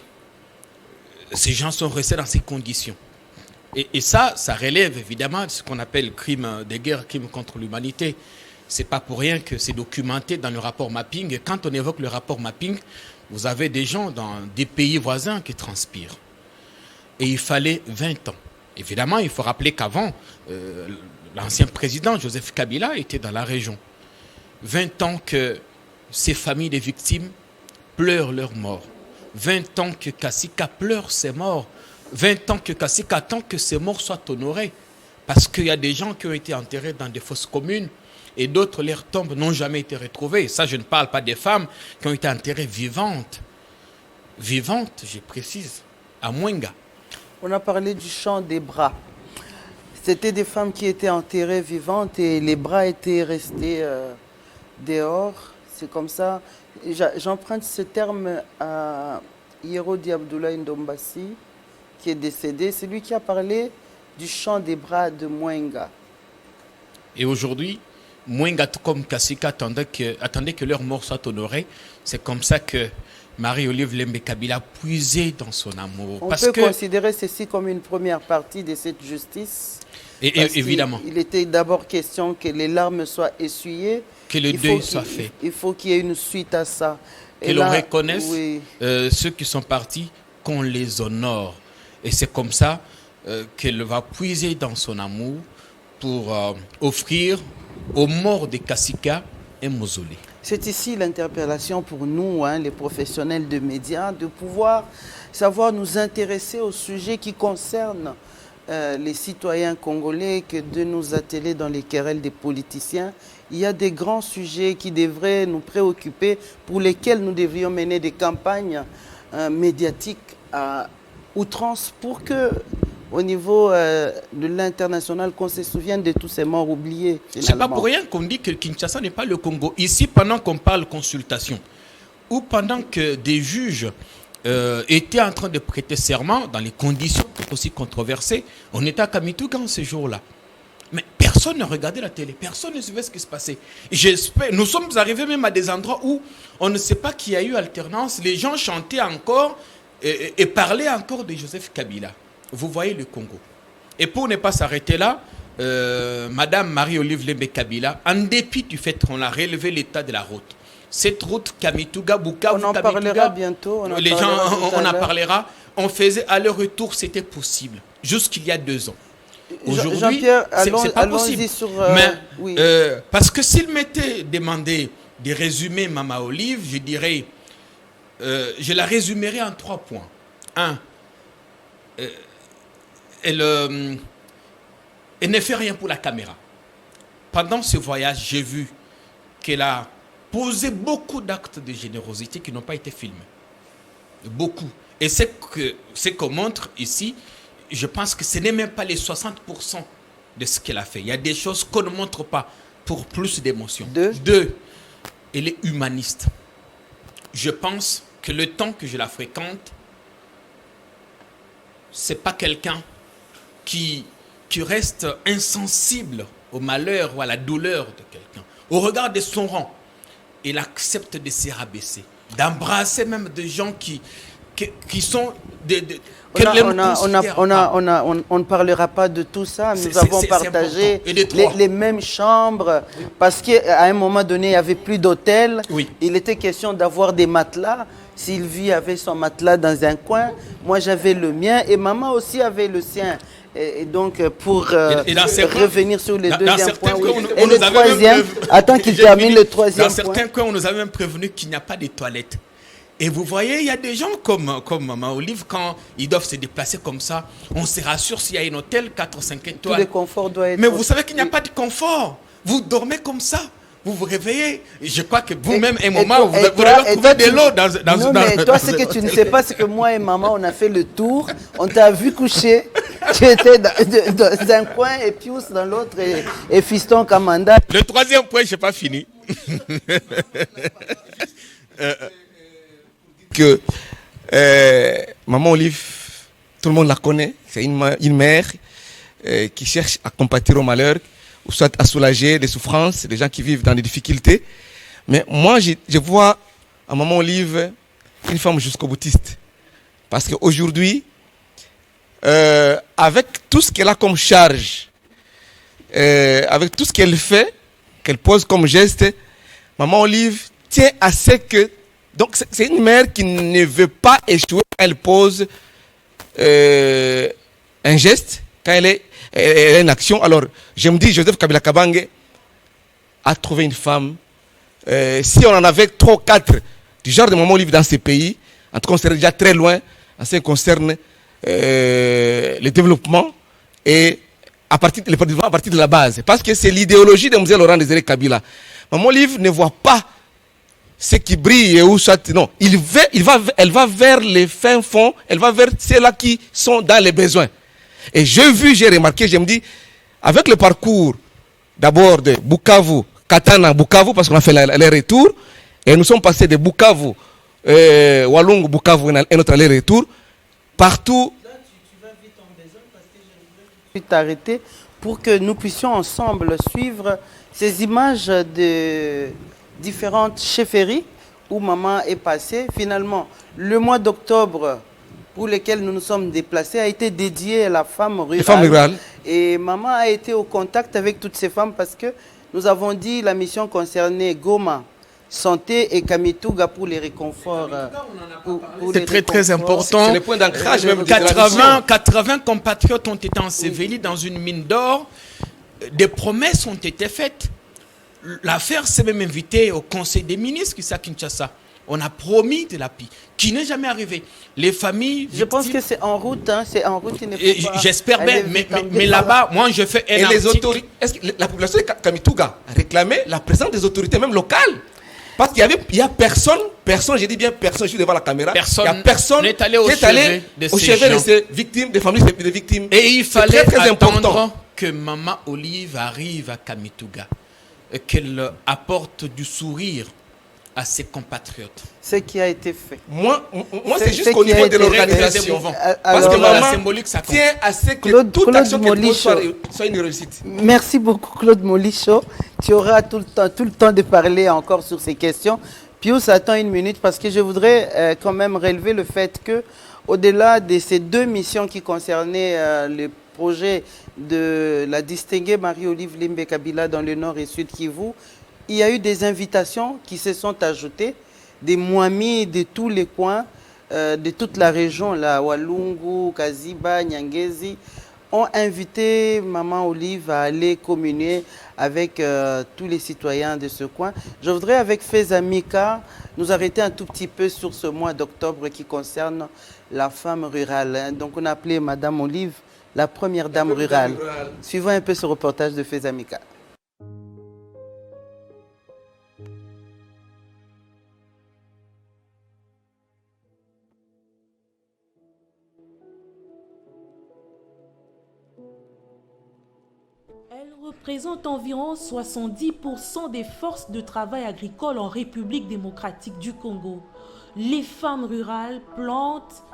ces gens sont restés dans ces conditions. Et ça relève évidemment de ce qu'on appelle crime de guerre, crime contre l'humanité. C'est pas pour rien que c'est documenté dans le rapport mapping. Et quand on évoque le rapport mapping, vous avez des gens dans des pays voisins qui transpirent. Et il fallait 20 ans. Évidemment, il faut rappeler qu'avant, l'ancien président Joseph Kabila était dans la région. 20 ans que ces familles de victimes pleurent leurs morts. 20 ans que Kassika pleure ses morts. 20 ans que Kassika attend que ces morts soient honorés. Parce qu'il y a des gens qui ont été enterrés dans des fosses communes et d'autres, leurs tombes n'ont jamais été retrouvées. Ça, je ne parle pas des femmes qui ont été enterrées vivantes. Vivantes, je précise, à Mwenga. On a parlé du chant des bras. C'était des femmes qui étaient enterrées vivantes et les bras étaient restés dehors. C'est comme ça. J'emprunte ce terme à Yerodi Abdoulaye Ndombasi, qui est décédé. C'est lui qui a parlé du chant des bras de Mwenga. Et aujourd'hui, Mwenga, tout comme Kassika, attendait que leur mort soit honorée. C'est comme ça que Marie-Olive Lembe Kabila puisait dans son amour. On peut considérer ceci comme une première partie de cette justice. Et évidemment. Il était d'abord question que les larmes soient essuyées. Que le deuil soit fait. Il faut qu'il y ait une suite à ça. Que l'on reconnaisse ceux qui sont partis, qu'on les honore. Et c'est comme ça qu'elle va puiser dans son amour pour offrir aux morts de Kassika un mausolée. C'est ici l'interpellation pour nous, les professionnels de médias, de pouvoir savoir nous intéresser aux sujets qui concernent les citoyens congolais, que de nous atteler dans les querelles des politiciens. Il y a des grands sujets qui devraient nous préoccuper, pour lesquels nous devrions mener des campagnes médiatiques à outrance pour que, au niveau de l'international, qu'on se souvienne de tous ces morts oubliés. C'est pas pour rien qu'on dit que Kinshasa n'est pas le Congo. Ici, pendant qu'on parle consultation, ou pendant que des juges étaient en train de prêter serment dans les conditions aussi controversées, on était à Kamituga en ce jour-là. Mais personne ne regardait la télé, personne ne savait ce qui se passait. J'espère, nous sommes arrivés même à des endroits où on ne sait pas qu'il y a eu alternance, les gens chantaient encore et parlaient encore de Joseph Kabila. Vous voyez le Congo. Et pour ne pas s'arrêter là, Madame Marie-Olive Lembe Kabila, en dépit du fait qu'on a relevé l'état de la route, cette route Kamituga, Bukavu, on en parlera bientôt. On en parlera. On faisait aller-retour, c'était possible, jusqu'il y a 2 ans. Aujourd'hui, c'est pas possible. Mais, parce que s'il m'était demandé de résumer Mama Olive, je dirais, je la résumerai en 3 points. 1. Elle ne fait rien pour la caméra. Pendant ce voyage, j'ai vu qu'elle a posé beaucoup d'actes de générosité qui n'ont pas été filmés. Beaucoup. Et ce qu'on montre ici, je pense que ce n'est même pas les 60% de ce qu'elle a fait. Il y a des choses qu'on ne montre pas pour plus d'émotion. 2, elle est humaniste. Je pense que le temps que je la fréquente, c'est pas quelqu'un qui reste insensible au malheur ou à la douleur de quelqu'un. Au regard de son rang, il accepte de se rabaisser, d'embrasser même des gens qui sont on ne parlera pas de tout ça. Nous avons partagé les mêmes chambres parce qu'à un moment donné, il n'y avait plus d'hôtel. Oui. Il était question d'avoir des matelas. Sylvie avait son matelas dans un coin. Moi, j'avais le mien et maman aussi avait le sien. Et donc, pour revenir sur le deuxième point, et le troisième, attends qu'il termine le troisième point. Dans certains coins, on nous avait même prévenu qu'il n'y a pas de toilettes. Et vous voyez, il y a des gens comme Maman Olive, quand ils doivent se déplacer comme ça, on se rassure s'il y a un hôtel 4 ou 5 étoiles. Tout le confort doit être... Mais vous savez qu'il n'y a pas de confort. Vous dormez comme ça. Vous vous réveillez. Je crois que vous-même, un moment, vous avez trouvé de l'eau dans Non, mais toi, ce que tu ne sais pas, c'est que moi et maman, on a fait le tour. On t'a vu coucher. Tu étais dans un coin et Pius dans l'autre et Fiston Kamanda. Le troisième point, je n'ai pas fini. Que Maman Olive, tout le monde la connaît, c'est une mère qui cherche à compatir au malheur, ou soit à soulager les souffrances des gens qui vivent dans des difficultés. Mais moi, je vois à Maman Olive une femme jusqu'au boutiste. Parce qu'aujourd'hui, avec tout ce qu'elle a comme charge, avec tout ce qu'elle fait, qu'elle pose comme geste, Maman Olive tient à ce que... Donc c'est une mère qui ne veut pas échouer quand elle pose un geste, quand elle a une action. Alors je me dis, Joseph Kabila Kabange a trouvé une femme. Si on en avait 3 ou 4 du genre de Maman Olive dans ces pays, en tout cas on serait déjà très loin en ce qui concerne le développement et à partir de la base. Parce que c'est l'idéologie de M. Laurent Désiré Kabila. Maman Olive ne voit pas ce qui brille ou soit non, elle va vers les fins fonds, elle va vers ceux-là qui sont dans les besoins. Et j'ai remarqué, je me dis, avec le parcours d'abord de Bukavu, Katana, Bukavu, parce qu'on a fait aller-retour, et nous sommes passés de Bukavu, Walungu, Bukavu, et notre aller-retour, partout. Là, tu vas vite en besoin parce que je voudrais t'arrêter pour que nous puissions ensemble suivre ces images de différentes chefferies où maman est passée. Finalement, le mois d'octobre pour lequel nous nous sommes déplacés a été dédié à la femme rurale. Et maman a été au contact avec toutes ces femmes parce que nous avons dit la mission concernait Goma, Santé et Kamituga pour les réconforts. C'est très très important. C'est le point d'ancrage même. 80 compatriotes ont été ensevelis dans une mine d'or. Des promesses ont été faites. l'affaire s'est même invitée au Conseil des ministres qui s'est à Kinshasa. On a promis de l'appui, qui n'est jamais arrivé. Les familles... Je pense que c'est en route, hein, c'est en route. J'espère bien, mais là-bas, moi, je fais un article... Est-ce que la population de Kamituga réclamait la présence des autorités, même locales? Parce qu'il y a personne, je dis bien personne, je suis devant la caméra, il y a personne n'est allé au chevet de ces victimes, des familles des victimes. Et il fallait très attendre important que Maman Olive arrive à Kamituga et qu'elle apporte du sourire à ses compatriotes. Ce qui a été fait. Moi c'est juste qu'au niveau de l'organisation. Parce que Maman tient à ce que toute action qu'elle pose soit une réussite. Merci beaucoup Claude Molicho. Tu auras tout le temps de parler encore sur ces questions. Pius attend une minute parce que je voudrais quand même relever le fait que au-delà de ces deux missions qui concernaient le projet de la distinguée Marie-Olive Limbe Kabila dans le nord et sud Kivu, il y a eu des invitations qui se sont ajoutées, des Mwami de tous les coins, de toute la région, là, Walungu, Kaziba, Nyangezi, ont invité Maman Olive à aller communier avec tous les citoyens de ce coin. Je voudrais, avec Fezamika, nous arrêter un tout petit peu sur ce mois d'octobre qui concerne la femme rurale. Hein. Donc, on a appelé Madame Olive la première dame rurale. Suivons un peu ce reportage de Fezamika. Elle représente environ 70% des forces de travail agricole en République démocratique du Congo. Les femmes rurales plantent,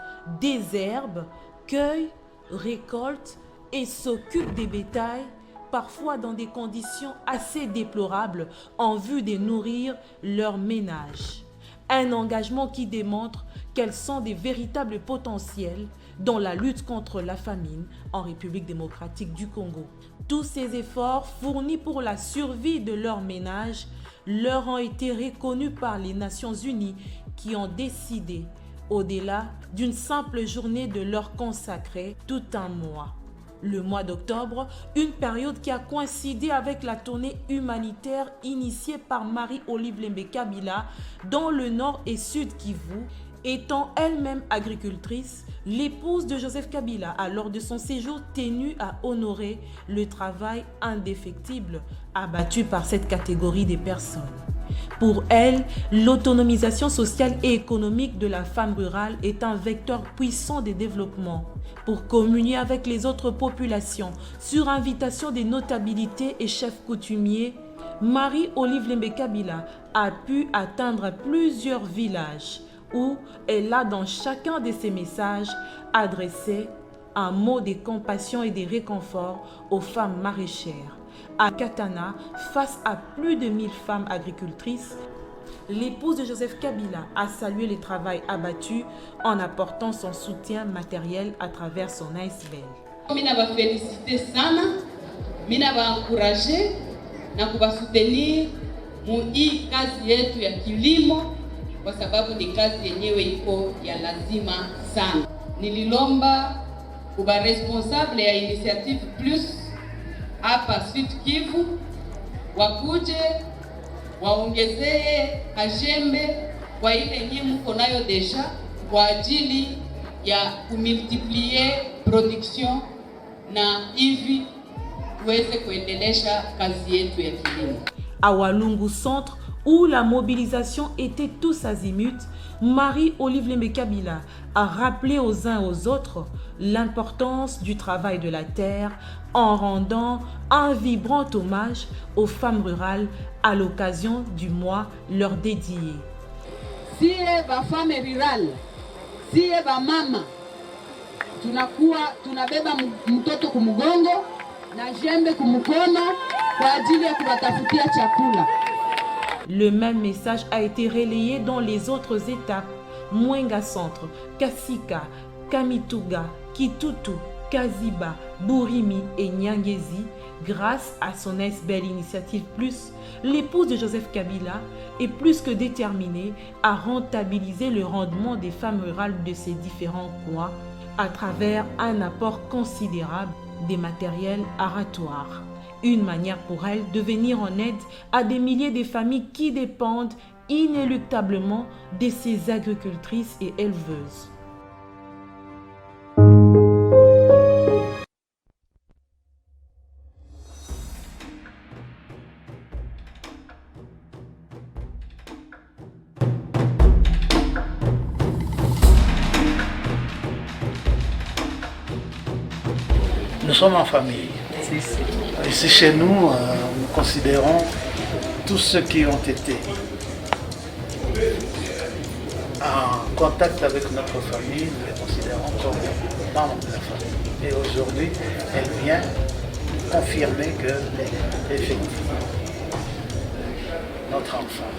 désherbent, cueillent, récoltent et s'occupent des bétails, parfois dans des conditions assez déplorables en vue de nourrir leur ménage. Un engagement qui démontre qu'elles sont des véritables potentiels dans la lutte contre la famine en République démocratique du Congo. Tous ces efforts fournis pour la survie de leur ménage leur ont été reconnus par les Nations Unies qui ont décidé, au-delà d'une simple journée, de leur consacrer tout un mois. Le mois d'octobre, une période qui a coïncidé avec la tournée humanitaire initiée par Marie-Olive Limbe Kabila dans le nord et sud Kivu. Étant elle-même agricultrice, l'épouse de Joseph Kabila a lors de son séjour tenu à honorer le travail indéfectible abattu par cette catégorie de personnes. Pour elle, l'autonomisation sociale et économique de la femme rurale est un vecteur puissant de développement. Pour communier avec les autres populations, sur invitation des notabilités et chefs coutumiers, Marie-Olive Limbe Kabila a pu atteindre plusieurs villages où elle a dans chacun de ses messages adressé un mot de compassion et de réconfort aux femmes maraîchères. À Katana, face à plus de 1000 femmes agricultrices, l'épouse de Joseph Kabila a salué le travail abattu en apportant son soutien matériel à travers son ASBL. Mina va féliciter sana, mina va encourager na kuba soutenir mu hii kazi yetu ya kilimo kwa sababu ni kazi yenyewe iko ya lazima sana. Nililomba kuba responsable ya Initiative Plus hapa Sud Kivu wakuje waongezee kajembe kwa ile yenyewe mko nayo deja kwa ajili ya kumultiplier production na hivi tuweze kuendelesha kazi yetu ya kilimo. À Walungu Centre, où la mobilisation était tous azimuts, Marie-Olive Limbe Kabila a rappelé aux uns et aux autres l'importance du travail de la terre en rendant un vibrant hommage aux femmes rurales à l'occasion du mois leur dédié. Sie ba femme rurale, sie ba mama, tunabeba mtoto kumugongo na jembe kumukono kwa ajili ya kuwatafutia chakula. Le même message a été relayé dans les autres étapes, Mwenga Centre, Kasika, Kamituga, Kitutu, Kaziba, Burimi et Nyangezi. Grâce à son belle Initiative Plus, l'épouse de Joseph Kabila est plus que déterminée à rentabiliser le rendement des femmes rurales de ces différents coins à travers un apport considérable des matériels aratoires. Une manière pour elle de venir en aide à des milliers de familles qui dépendent inéluctablement de ces agricultrices et éleveuses. Nous sommes en famille. Ici chez nous, nous considérons tous ceux qui ont été en contact avec notre famille, nous les considérons comme membres de la famille. Et aujourd'hui, elle vient confirmer que, effectivement, notre enfant.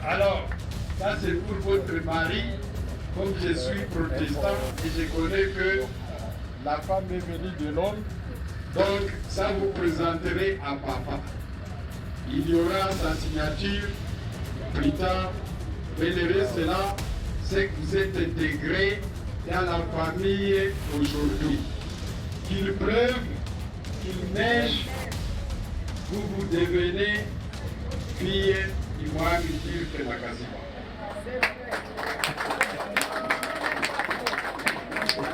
Alors, ça c'est pour votre mari. Comme je suis protestant et je connais que la femme est venue de l'homme, donc ça vous présenterez à papa. Il y aura sa signature plus tard. Vénérez cela, c'est que vous êtes intégrés dans la famille aujourd'hui. Qu'il pleuve, qu'il neige, vous devenez fille du Mohamed Dirk Nakasiba.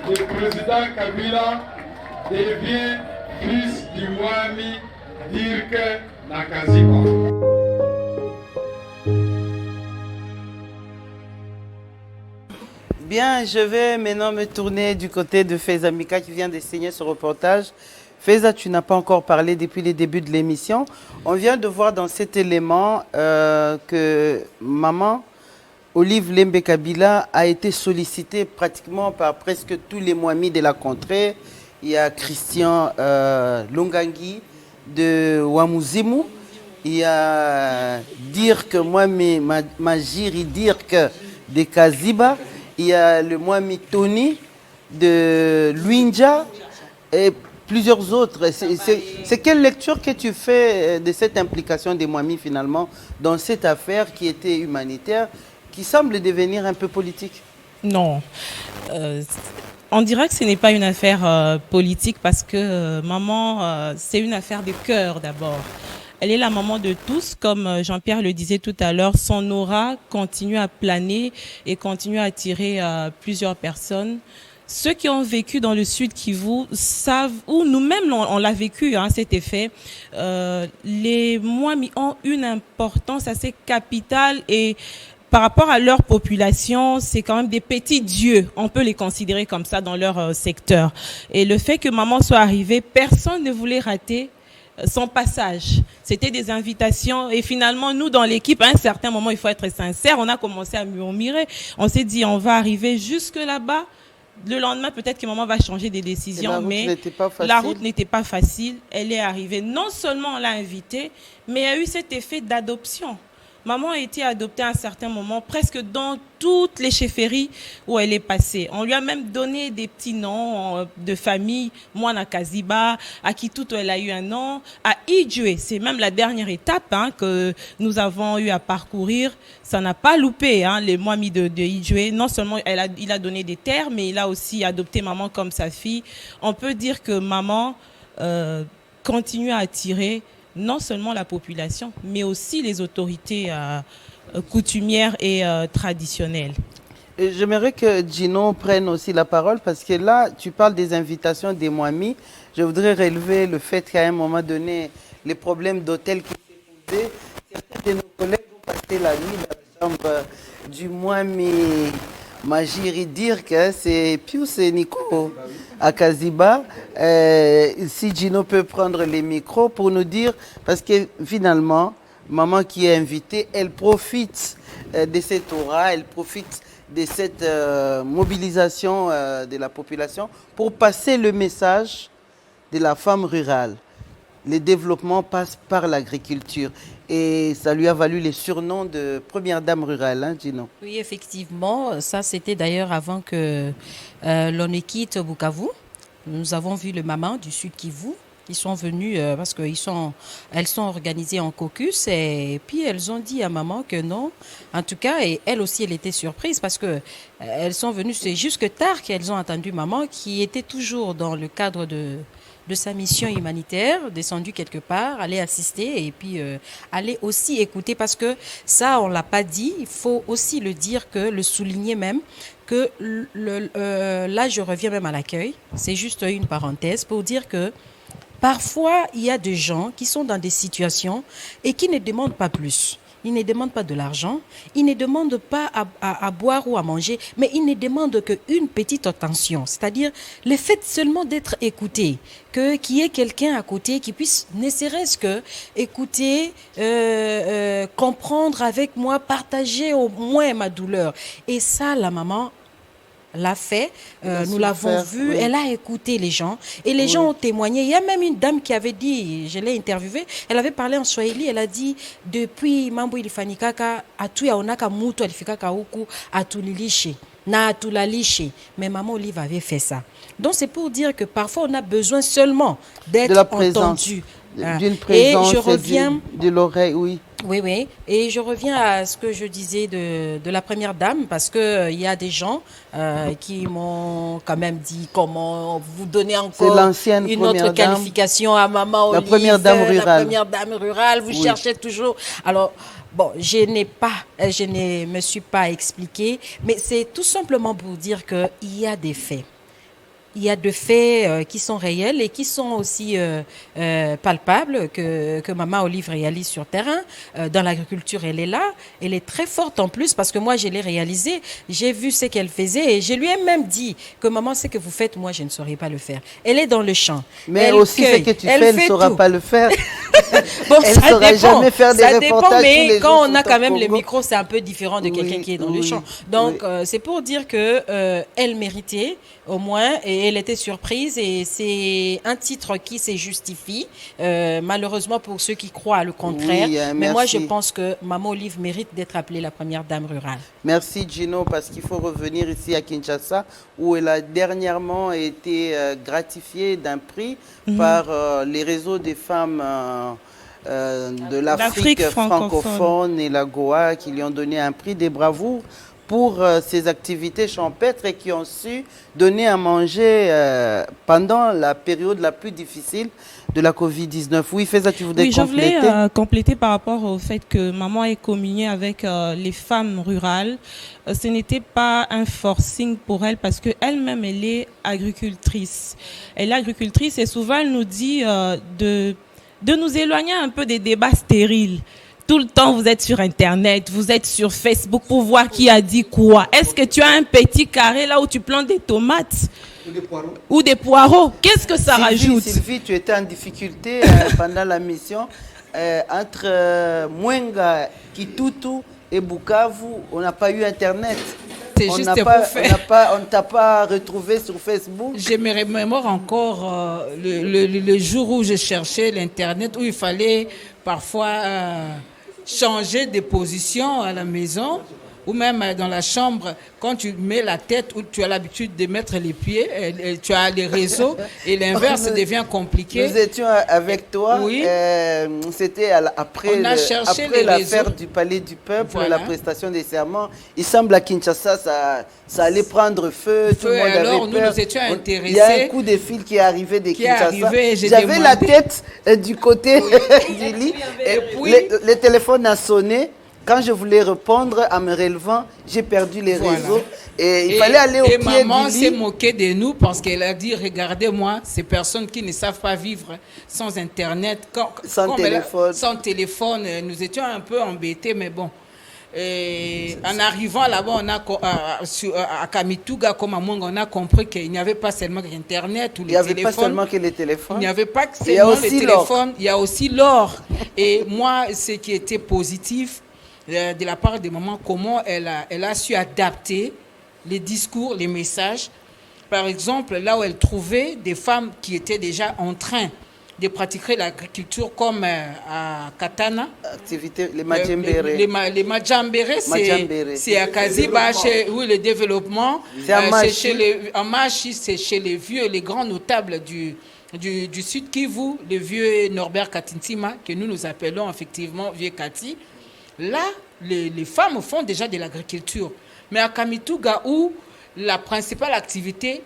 Le président Kabila devient fils du Mohamed Dirk Nakasiba. Bien, je vais maintenant me tourner du côté de Faiza Mika qui vient de signer ce reportage. Faiza, tu n'as pas encore parlé depuis le début de l'émission. On vient de voir dans cet élément que maman Olive Lembe Kabila a été sollicitée pratiquement par presque tous les Moamis de la contrée. Il y a Christian Longangi de Wamuzimu. Il y a Dirk Moami Majiri Dirk de Kaziba. Il y a le Moami Tony de Luinja et plusieurs autres. C'est quelle lecture que tu fais de cette implication des Moamis finalement dans cette affaire qui était humanitaire, qui semble devenir un peu politique? Non. On dirait que ce n'est pas une affaire politique parce que maman, c'est une affaire de cœur d'abord. Elle est la maman de tous, comme Jean-Pierre le disait tout à l'heure. Son aura continue à planer et continue à attirer plusieurs personnes. Ceux qui ont vécu dans le Sud Kivu savent, ou nous-mêmes on l'a vécu, hein, cet effet. Les Moamis ont une importance assez capitale et par rapport à leur population, c'est quand même des petits dieux. On peut les considérer comme ça dans leur secteur. Et le fait que maman soit arrivée, personne ne voulait rater son passage. C'était des invitations et finalement, nous, dans l'équipe, à un certain moment, il faut être sincère, on a commencé à murmurer. On s'est dit, on va arriver jusque là-bas. Le lendemain, peut-être que maman va changer des décisions, mais la route n'était pas facile. Elle est arrivée. Non seulement on l'a invitée, mais il y a eu cet effet d'adoption. maman a été adoptée à un certain moment, presque dans toutes les chefferies où elle est passée. On lui a même donné des petits noms de famille. Moana Kaziba, à Kituto, elle a eu un nom. À Idjoué, c'est même la dernière étape que nous avons eu à parcourir. Ça n'a pas loupé, les Mwami de Idjoué. Non seulement il a donné des terres, mais il a aussi adopté maman comme sa fille. On peut dire que maman continue à attirer non seulement la population, mais aussi les autorités coutumières et traditionnelles. J'aimerais que Gino prenne aussi la parole parce que là, tu parles des invitations des Mwami. Je voudrais relever le fait qu'à un moment donné, les problèmes d'hôtel qui s'est posé, certains de nos collègues ont passé la nuit dans la chambre du Mwami Majiri dire que c'est Pius et Nico à Kaziba. Si Gino peut prendre les micros pour nous dire, parce que finalement, maman qui est invitée, elle profite de cette aura, elle profite de cette mobilisation de la population pour passer le message de la femme rurale. Le développement passe par l'agriculture et ça lui a valu les surnoms de première dame rurale, Gino. Oui, effectivement, ça c'était d'ailleurs avant que l'on ne quitte Bukavu. Nous avons vu le maman du Sud Kivu. Ils sont venus parce qu'elles sont organisées en caucus et puis elles ont dit à maman que non. En tout cas, et elle aussi, elle était surprise parce que elles sont venues, c'est jusque tard qu'elles ont entendu maman qui était toujours dans le cadre de sa mission humanitaire, descendue quelque part, aller assister et puis aller aussi écouter parce que ça, on ne l'a pas dit, il faut aussi le dire, le souligner même, que là, je reviens même à l'accueil, c'est juste une parenthèse pour dire que parfois, il y a des gens qui sont dans des situations et qui ne demandent pas plus. Ils ne demandent pas de l'argent, ils ne demandent pas à boire ou à manger, mais ils ne demandent qu'une petite attention. C'est-à-dire le fait seulement d'être écouté, qu'il y ait quelqu'un à côté qui puisse ne serait-ce que écouter, comprendre avec moi, partager au moins ma douleur. Et ça, la maman l'a fait, nous l'avons vu, oui. Elle a écouté les gens et les gens ont témoigné. Il y a même une dame qui avait dit, je l'ai interviewée, elle avait parlé en Swahili, elle a dit depuis mambo ilifanikaka atu yaonaka mutu alifikaka huku atulilishe na atulalishe, mais maman Olive avait fait ça. Donc c'est pour dire que parfois on a besoin seulement d'être entendu. D'une présence, et je reviens de l'oreille, oui. Oui, oui. Et je reviens à ce que je disais de la première dame, parce qu'il y a des gens qui m'ont quand même dit comment vous donner encore une autre qualification à maman Olive, la première dame rurale. La première dame rurale, vous cherchez toujours. Alors, bon, je ne me suis pas expliquée, mais c'est tout simplement pour dire qu'il y a des faits. Il y a des faits qui sont réels et qui sont aussi palpables que Maman Olive réalise sur terrain. Dans l'agriculture, elle est là. Elle est très forte en plus parce que moi, je l'ai réalisé. J'ai vu ce qu'elle faisait et je lui ai même dit que maman, ce que vous faites, moi, je ne saurais pas le faire. Elle est dans le champ. Mais elle aussi ce que tu fais, elle ne saura pas le faire. Bon, elle ne saura jamais faire des reportages. Ça dépend, mais tous les quand jours on a quand même Congo. le micro, c'est un peu différent de quelqu'un qui est dans le champ. Donc, c'est pour dire que elle méritait au moins, et elle était surprise, et c'est un titre qui se justifie, malheureusement pour ceux qui croient le contraire. Oui, mais moi, je pense que Maman Olive mérite d'être appelée la première dame rurale. Merci Gino, parce qu'il faut revenir ici à Kinshasa, où elle a dernièrement été gratifiée d'un prix par les réseaux des femmes de l'Afrique francophone et la Goa, qui lui ont donné un prix des bravoures pour ses activités champêtres et qui ont su donner à manger pendant la période la plus difficile de la Covid-19. Oui, Feza, tu voudrais compléter? Je voulais compléter par rapport au fait que maman ait communié avec les femmes rurales. Ce n'était pas un forcing pour elle parce qu'elle-même, elle est agricultrice. Elle est agricultrice et souvent, elle nous dit de nous éloigner un peu des débats stériles. Tout le temps, vous êtes sur Internet, vous êtes sur Facebook pour voir qui a dit quoi. Est-ce que tu as un petit carré là où tu plantes des tomates ou des poireaux? Qu'est-ce que ça rajoute? Sylvie, tu étais en difficulté pendant la mission. Entre Mwenga, Kitutu et Bukavu, on n'a pas eu Internet. C'est juste pour faire. On ne t'a pas retrouvé sur Facebook. Je me remémore encore le jour où je cherchais l'Internet, où il fallait parfois changer de position à la maison ou même dans la chambre, quand tu mets la tête ou tu as l'habitude de mettre les pieds, tu as les réseaux et l'inverse devient compliqué. Nous étions avec toi, oui. C'était après les l'affaire réseaux. du Palais du Peuple, Voilà. la prestation des serments. Il semble à Kinshasa, ça allait prendre feu, tout le monde alors, avait peur. nous étions intéressés. Il y a un coup de fil qui est arrivé de Kinshasa. arrivé, j'ai J'avais la demandé. tête du côté du lit. Et puis- le téléphone a sonné. Quand je voulais répondre en me relevant, j'ai perdu les Voilà. réseaux. Et il fallait aller au et pied maman du s'est lit. moquée de nous parce qu'elle a dit, regardez-moi, ces personnes qui ne savent pas vivre sans Internet, Sans téléphone. sans téléphone, nous étions un peu embêtés, mais bon. Et en arrivant là-bas, on a à Kamituga, comme à Mwanga, on a compris qu'il n'y avait pas seulement Internet ou les téléphones. Il n'y avait pas seulement que les téléphones. Il n'y avait pas que Il y a seulement les aussi l'or. téléphones, il y a aussi l'or. Et moi, ce qui était positif de la part de maman, comment elle a su adapter les discours, les messages. Par exemple, là où elle trouvait des femmes qui étaient déjà en train de pratiquer l'agriculture comme à Katana. Activité, les Majembere. Les Majambere, c'est à Kaziba, oui, le développement. C'est à Machi. En Machi, c'est chez les vieux, les grands notables du Sud Kivu, le vieux Norbert Katintima, que nous appelons effectivement vieux Kati. Là, les femmes font déjà de l'agriculture. Mais à Kamituga, où la principale activité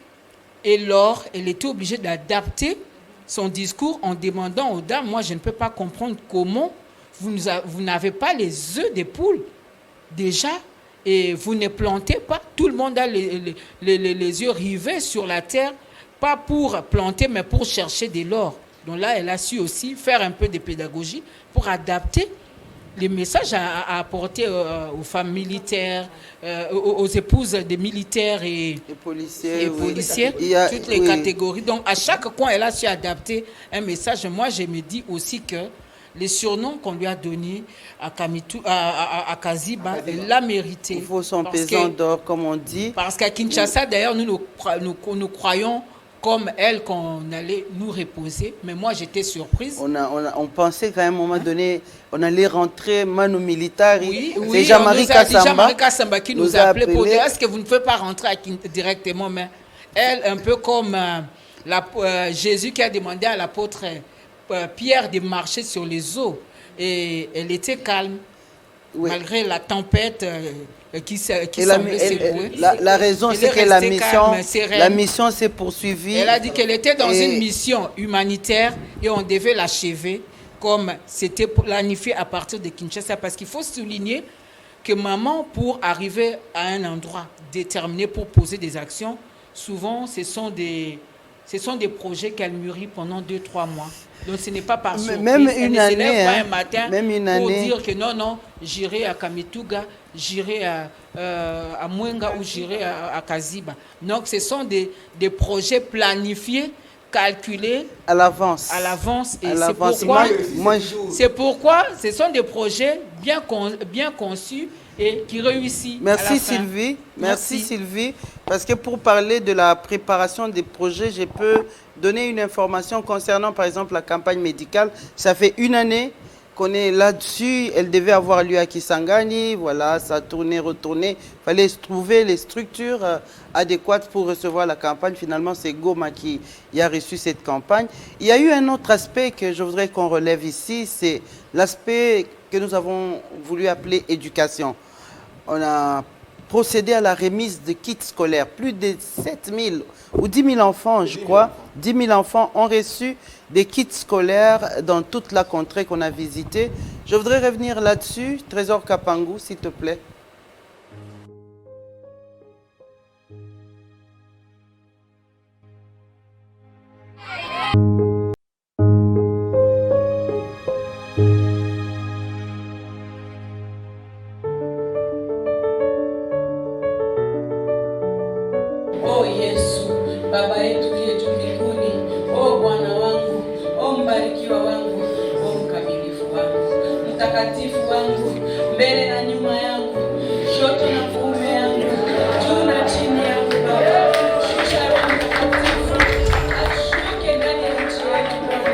est l'or, elle était obligée d'adapter son discours en demandant aux dames, moi je ne peux pas comprendre comment vous n'avez pas les œufs des poules déjà et vous ne plantez pas. Tout le monde a les yeux rivés sur la terre, pas pour planter mais pour chercher de l'or. Donc là, elle a su aussi faire un peu de pédagogie pour adapter les messages à apporter aux femmes militaires, aux épouses des militaires et policiers, toutes les catégories. Donc, à chaque coin, elle a su adapter un message. Moi, je me dis aussi que les surnoms qu'on lui a donnés à Kaziba, elle l'a mérité. Il faut son pesant d'or, comme on dit. Parce qu'à Kinshasa, d'ailleurs, nous croyons comme elle qu'on allait nous reposer. Mais moi, j'étais surprise. On pensait qu'à un moment donné, on allait rentrer Manu Militari. Oui, c'est Jean-Marie Kassamba qui nous a appelé pour dire est-ce que vous ne pouvez pas rentrer directement. Mais elle, un peu comme Jésus qui a demandé à l'apôtre Pierre de marcher sur les eaux. Et elle était calme, malgré la tempête qui semblait secouer. La raison, c'est que la mission s'est poursuivie. Elle a dit qu'elle était dans une mission humanitaire et on devait l'achever comme c'était planifié à partir de Kinshasa. Parce qu'il faut souligner que maman, pour arriver à un endroit déterminé pour poser des actions, souvent ce sont des projets qu'elle mûrit pendant 2-3 mois. Donc ce n'est pas par surprise. Même elle une ne se lève année, pas un matin pour dire que non, j'irai à Kamituga, j'irai à Mwenga ou j'irai à Kaziba. Donc ce sont des projets planifiés, calculés à l'avance. Et c'est pourquoi ce sont des projets bien conçus et qui réussissent. Merci Sylvie. Merci Sylvie. Parce que pour parler de la préparation des projets, je peux donner une information concernant par exemple la campagne médicale. Ça fait 1 année qu'on est là-dessus. Elle devait avoir lieu à Kisangani. Voilà, ça a tourné, retourné. Il fallait trouver les structures adéquates pour recevoir la campagne. Finalement, c'est Goma qui a reçu cette campagne. Il y a eu un autre aspect que je voudrais qu'on relève ici, c'est l'aspect que nous avons voulu appeler éducation. On a procédé à la remise de kits scolaires. Plus de 7 000 ou 10 000 enfants, je crois, 10 000 enfants ont reçu des kits scolaires dans toute la contrée qu'on a visitée. Je voudrais revenir là-dessus. Trésor Kapangou, s'il te plaît. Oh Yesu, Baba yetu uliye juu mbinguni, oh Bwana wangu, oh mbarikiwa wangu, oh mkamilifu wangu, mtakatifu wangu, mbele na nyuma yangu, shoto na kuume yangu, juu na chini yangu Baba, shusha Roho Mtakatifu, ashuke ndani ya nchi yetu Bwana.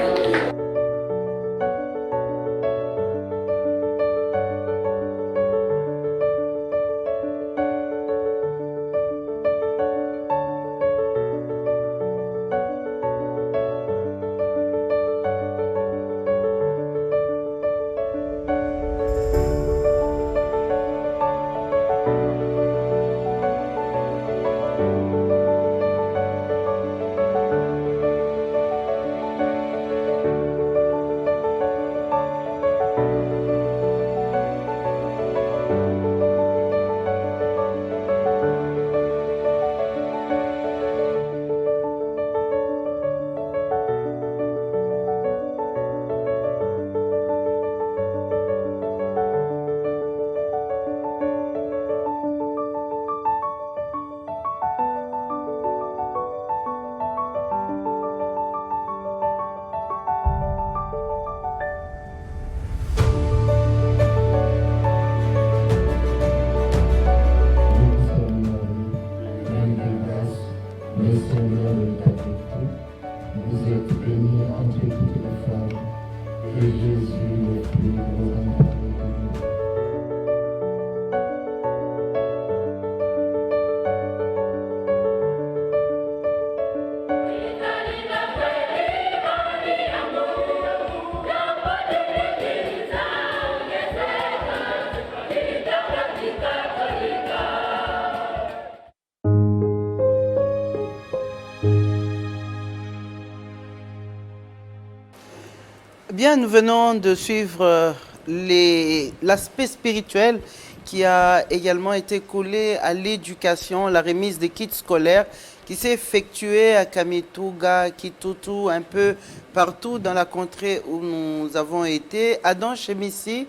Bien, nous venons de suivre l'aspect spirituel qui a également été collé à l'éducation, la remise des kits scolaires qui s'est effectuée à Kamituga, Kitutu, un peu partout dans la contrée où nous avons été. Adam Chemissi,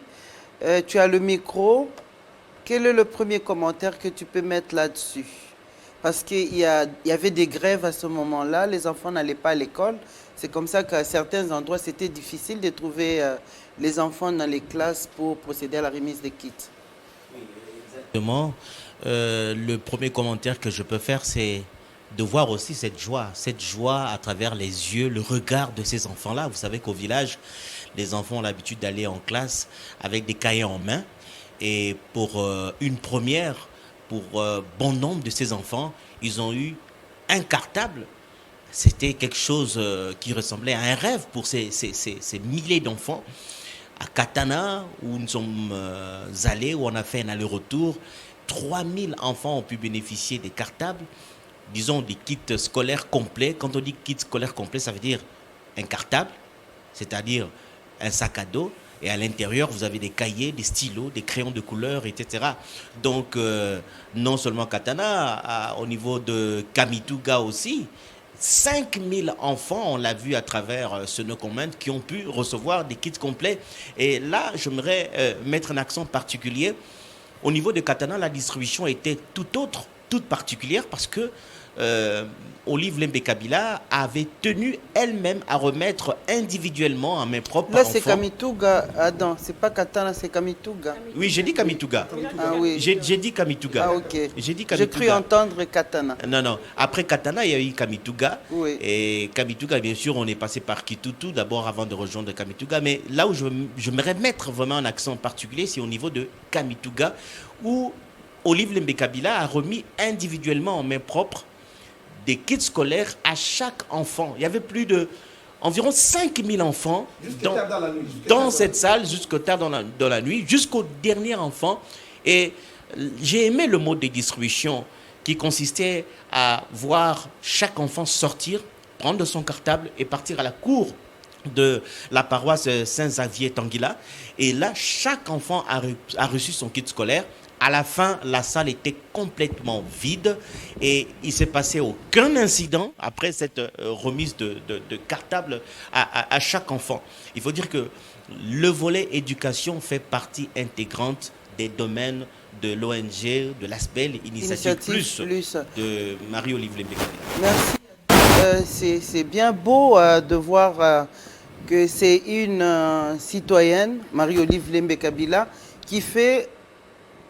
tu as le micro. Quel est le premier commentaire que tu peux mettre là-dessus? Parce qu'il y avait des grèves à ce moment-là, les enfants n'allaient pas à l'école. C'est comme ça qu'à certains endroits, c'était difficile de trouver les enfants dans les classes pour procéder à la remise des kits. Exactement. Le premier commentaire que je peux faire, c'est de voir aussi cette joie à travers les yeux, le regard de ces enfants-là. Vous savez qu'au village, les enfants ont l'habitude d'aller en classe avec des cahiers en main. Et pour une première, pour bon nombre de ces enfants, ils ont eu un cartable. C'était quelque chose qui ressemblait à un rêve pour ces milliers d'enfants. À Katana, où nous sommes allés, où on a fait un aller-retour, 3000 enfants ont pu bénéficier des cartables, disons des kits scolaires complets. Quand on dit kit scolaire complet, ça veut dire un cartable, c'est-à-dire un sac à dos, et à l'intérieur, vous avez des cahiers, des stylos, des crayons de couleur, etc. Donc, non seulement Katana, au niveau de Kamituga aussi, 5000 enfants, on l'a vu à travers ce No Comment, qui ont pu recevoir des kits complets. Et là, j'aimerais mettre un accent particulier. Au niveau de Katana, la distribution était tout autre, toute particulière, parce que Olive Lembe Kabila avait tenu elle-même à remettre individuellement à mes propres enfants. Là, c'est Kamituga, Adam, c'est pas Katana, c'est Kamituga. Oui, j'ai dit Kamituga. Ah oui. J'ai dit Kamituga. Ah ok. J'ai dit Kamituga. J'ai cru entendre Katana. Non. Après Katana, il y a eu Kamituga. Oui. Et Kamituga, bien sûr, on est passé par Kitutu d'abord avant de rejoindre Kamituga. Mais là où je voudrais mettre vraiment un accent particulier, c'est au niveau de Kamituga, où Olive Lembe Kabila a remis individuellement en main propre des kits scolaires à chaque enfant. Il y avait environ 5000 enfants dans cette salle, jusqu'au tard dans la nuit, jusqu'au dernier enfant. Et j'ai aimé le mode de distribution qui consistait à voir chaque enfant sortir, prendre son cartable et partir à la cour de la paroisse Saint-Xavier-Tanguila. Et là, chaque enfant a reçu son kit scolaire. À la fin, la salle était complètement vide et il ne s'est passé aucun incident après cette remise de cartable à chaque enfant. Il faut dire que le volet éducation fait partie intégrante des domaines de l'ONG, de l'ASBEL, Initiative Plus, de Marie-Olive Lembe Kabila. Merci. C'est bien beau de voir que c'est une citoyenne, Marie-Olive Lembe Kabila, qui fait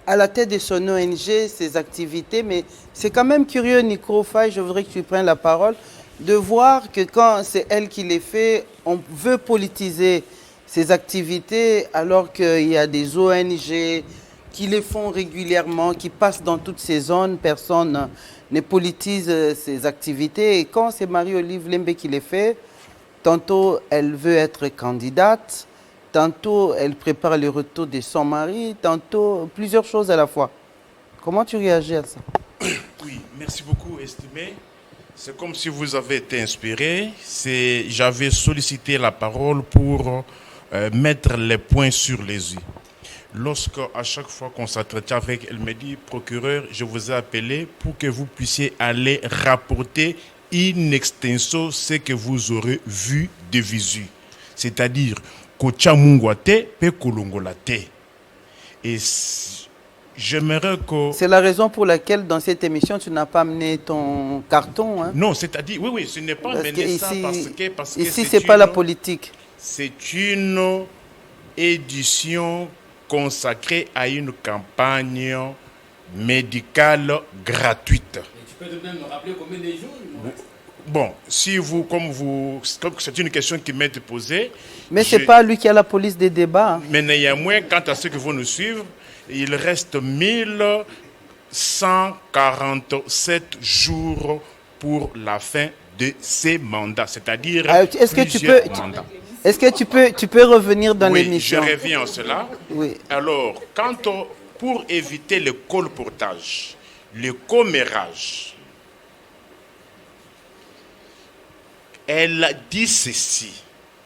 à la tête de son ONG ses activités, mais c'est quand même curieux, Nico Faye, je voudrais que tu prennes la parole, de voir que quand c'est elle qui les fait, on veut politiser ses activités alors qu'il y a des ONG qui les font régulièrement, qui passent dans toutes ces zones, personne ne politise ses activités. Et quand c'est Marie-Olive Lembe qui les fait, tantôt elle veut être candidate, tantôt, elle prépare le retour de son mari, tantôt, plusieurs choses à la fois. Comment tu réagis à ça? Oui, merci beaucoup, estimé. C'est comme si vous avez été inspiré. J'avais sollicité la parole pour mettre les points sur les i. Lorsque, à chaque fois qu'on s'entretient avec elle, me dit, procureur, je vous ai appelé pour que vous puissiez aller rapporter in extenso ce que vous aurez vu de visu. C'est-à-dire, et j'aimerais que... C'est la raison pour laquelle dans cette émission, tu n'as pas amené ton carton. Hein? Non, c'est-à-dire, oui, ce n'est pas amené ça parce que ici, c'est pas la politique. C'est une édition consacrée à une campagne médicale gratuite. Et tu peux même me rappeler combien de jours? Bon, comme c'est une question qui m'est posée. Mais ce n'est pas lui qui a la police des débats. Hein. Mais néanmoins, quant à ceux qui vont nous suivre, il reste 1147 jours pour la fin de ces mandats, c'est-à-dire plusieurs mandats. Est-ce que tu peux revenir dans l'émission? Oui, je reviens à cela. Oui. Alors, pour éviter le colportage, le commérage, elle dit ceci.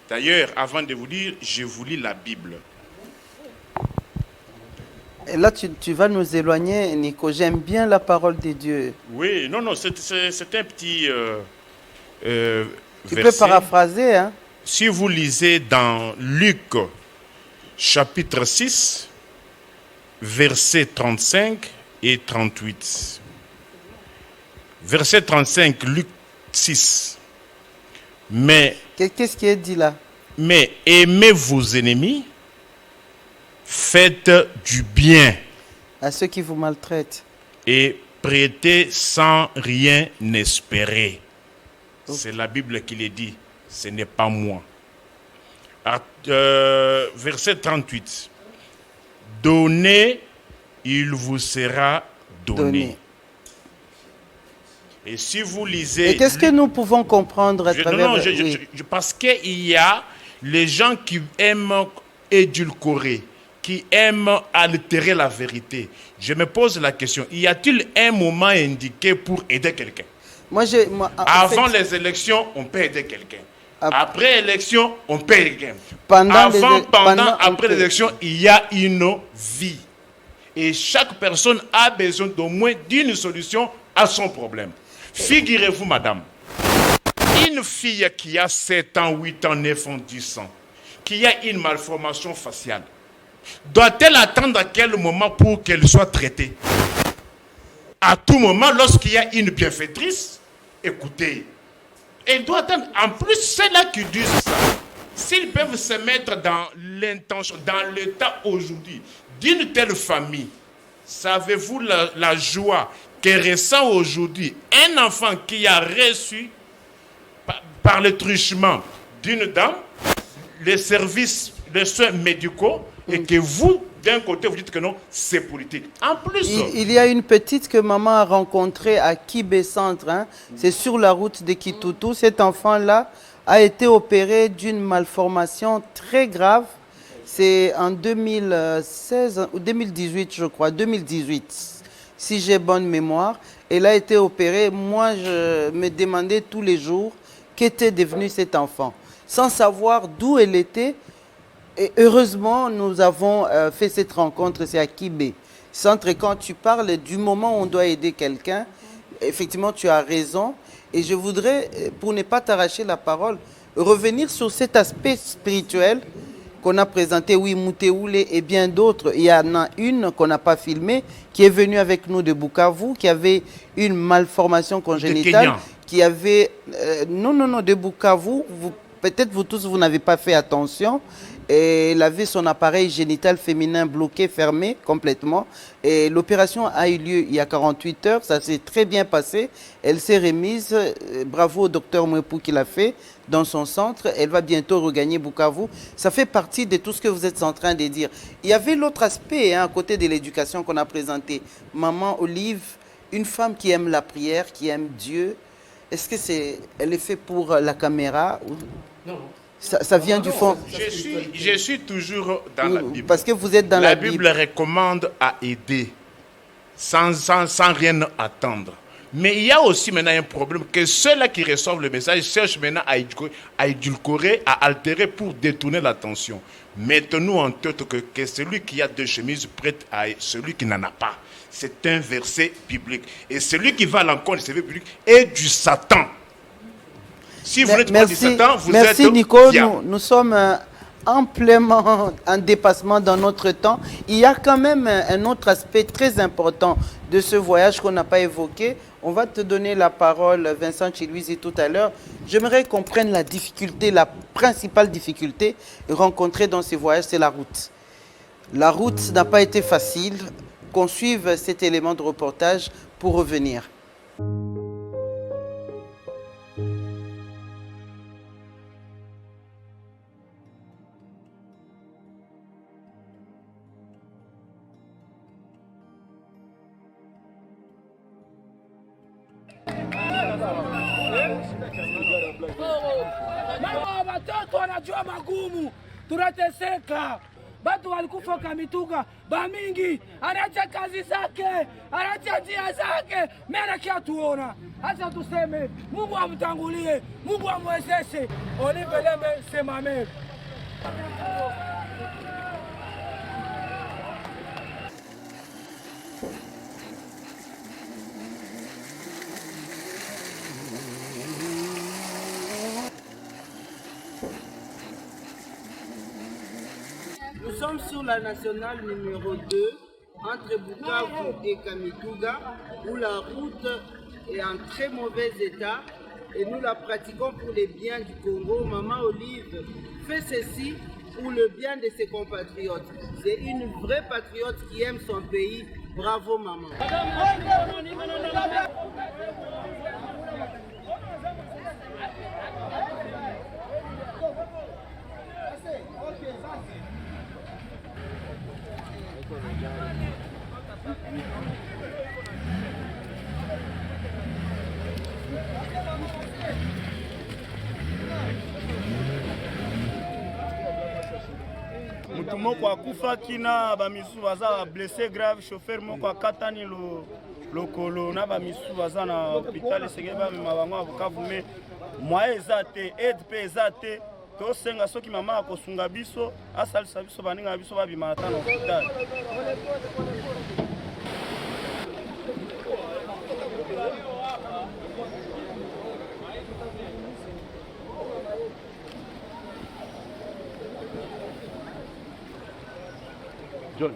D'ailleurs, avant de vous dire, je vous lis la Bible. Et là, tu vas nous éloigner, Nico. J'aime bien la parole de Dieu. Oui, non, c'est un petit Tu verset. peux paraphraser, hein? Si vous lisez dans Luc, chapitre 6, versets 35 et 38. Verset 35, Luc 6. Mais qu'est-ce qui est dit là? Mais aimez vos ennemis, faites du bien à ceux qui vous maltraitent et prêtez sans rien espérer. C'est la Bible qui le dit, ce n'est pas moi. Verset 38. Donnez, il vous sera donné. Et si vous lisez... Et qu'est-ce que nous pouvons comprendre à travers... Parce qu'il y a les gens qui aiment édulcorer, qui aiment altérer la vérité. Je me pose la question, y a-t-il un moment indiqué pour aider quelqu'un? Avant les élections, on peut aider quelqu'un. Après l'élection, on peut aider quelqu'un. Pendant, après l'élection, il y a une vie. Et chaque personne a besoin d'au moins d'une solution à son problème. Figurez-vous, madame, une fille qui a 7 ans, 8 ans, 9 ans, 10 ans, qui a une malformation faciale, doit-elle attendre à quel moment pour qu'elle soit traitée? À tout moment, lorsqu'il y a une bienfaitrice, écoutez, elle doit attendre. En plus, c'est là qui disent ça. S'ils peuvent se mettre dans l'intention, dans l'état aujourd'hui d'une telle famille, savez-vous la joie que ressent aujourd'hui un enfant qui a reçu par le truchement d'une dame les services, les soins médicaux, et que vous, d'un côté, vous dites que non, c'est politique. En plus... Il y a une petite que maman a rencontrée à Kibé Centre. Hein. C'est sur la route de Kitutu. Cet enfant-là a été opéré d'une malformation très grave. C'est en 2016 ou 2018, je crois. 2018, si j'ai bonne mémoire. Elle a été opérée. Moi, je me demandais tous les jours qu'était devenu cet enfant. Sans savoir d'où elle était. Et heureusement, nous avons fait cette rencontre, c'est à Kibé Centre. Et quand tu parles du moment où on doit aider quelqu'un, effectivement, tu as raison. Et je voudrais, pour ne pas t'arracher la parole, revenir sur cet aspect spirituel qu'on a présenté, oui, Moutéoulé et bien d'autres. Il y en a une qu'on n'a pas filmée, qui est venue avec nous de Bukavu, qui avait une malformation congénitale, qui avait... non, de Bukavu. Peut-être vous tous, vous n'avez pas fait attention. Et elle avait son appareil génital féminin bloqué, fermé complètement. Et l'opération a eu lieu il y a 48 heures. Ça s'est très bien passé. Elle s'est remise. Bravo au docteur Mwepou qui l'a fait dans son centre. Elle va bientôt regagner Bukavu. Ça fait partie de tout ce que vous êtes en train de dire. Il y avait l'autre aspect, à côté de l'éducation qu'on a présenté. Maman Olive, une femme qui aime la prière, qui aime Dieu. Est-ce que elle est faite pour la caméra ou... Non. Ça vient du fond. Je suis toujours dans la Bible. Parce que vous êtes dans la Bible. La Bible recommande à aider sans rien attendre. Mais il y a aussi maintenant un problème que ceux-là qui reçoivent le message cherchent maintenant à édulcorer, à altérer pour détourner l'attention. Mettons-nous en tête que celui qui a 2 chemises prête à celui qui n'en a pas. C'est un verset biblique. Et celui qui va à l'encontre de ce verset biblique est du Satan. Si vous n'êtes pas du Satan, vous êtes... Merci Nico, nous sommes amplement en dépassement dans notre temps. Il y a quand même un autre aspect très important de ce voyage qu'on n'a pas évoqué. On va te donner la parole, Vincent Chiluizi, tout à l'heure. J'aimerais qu'on prenne la difficulté, la principale difficulté rencontrée dans ces voyages, c'est la route. La route n'a pas été facile. Qu'on suive cet élément de reportage pour revenir. Watoto wanajua magumu, tunateseka. batu walikufa Kamituga bamingi, anacha kazi zake, anacha njia zake, mena kia tuona. Acha tuseme Mungu amtangulie, Mungu amwezeshe. Olive Lembe sema amen. Nous sommes sur la nationale numéro 2, entre Bukavu et Kamituga, où la route est en très mauvais état et nous la pratiquons pour les biens du Congo. Maman Olive fait ceci pour le bien de ses compatriotes. C'est une vraie patriote qui aime son pays. Bravo maman. Mutu moko akufa kina bamisu baza blessé grave, chauffeur moko akatani lokolo na bamisu baza na hôpital senge bamema bango ya Bukavu. Me moyen eza te, aide mpe eza te. Tosenga soki mama akosunga biso asalisa biso baninga biso babima ata na hôpital. John.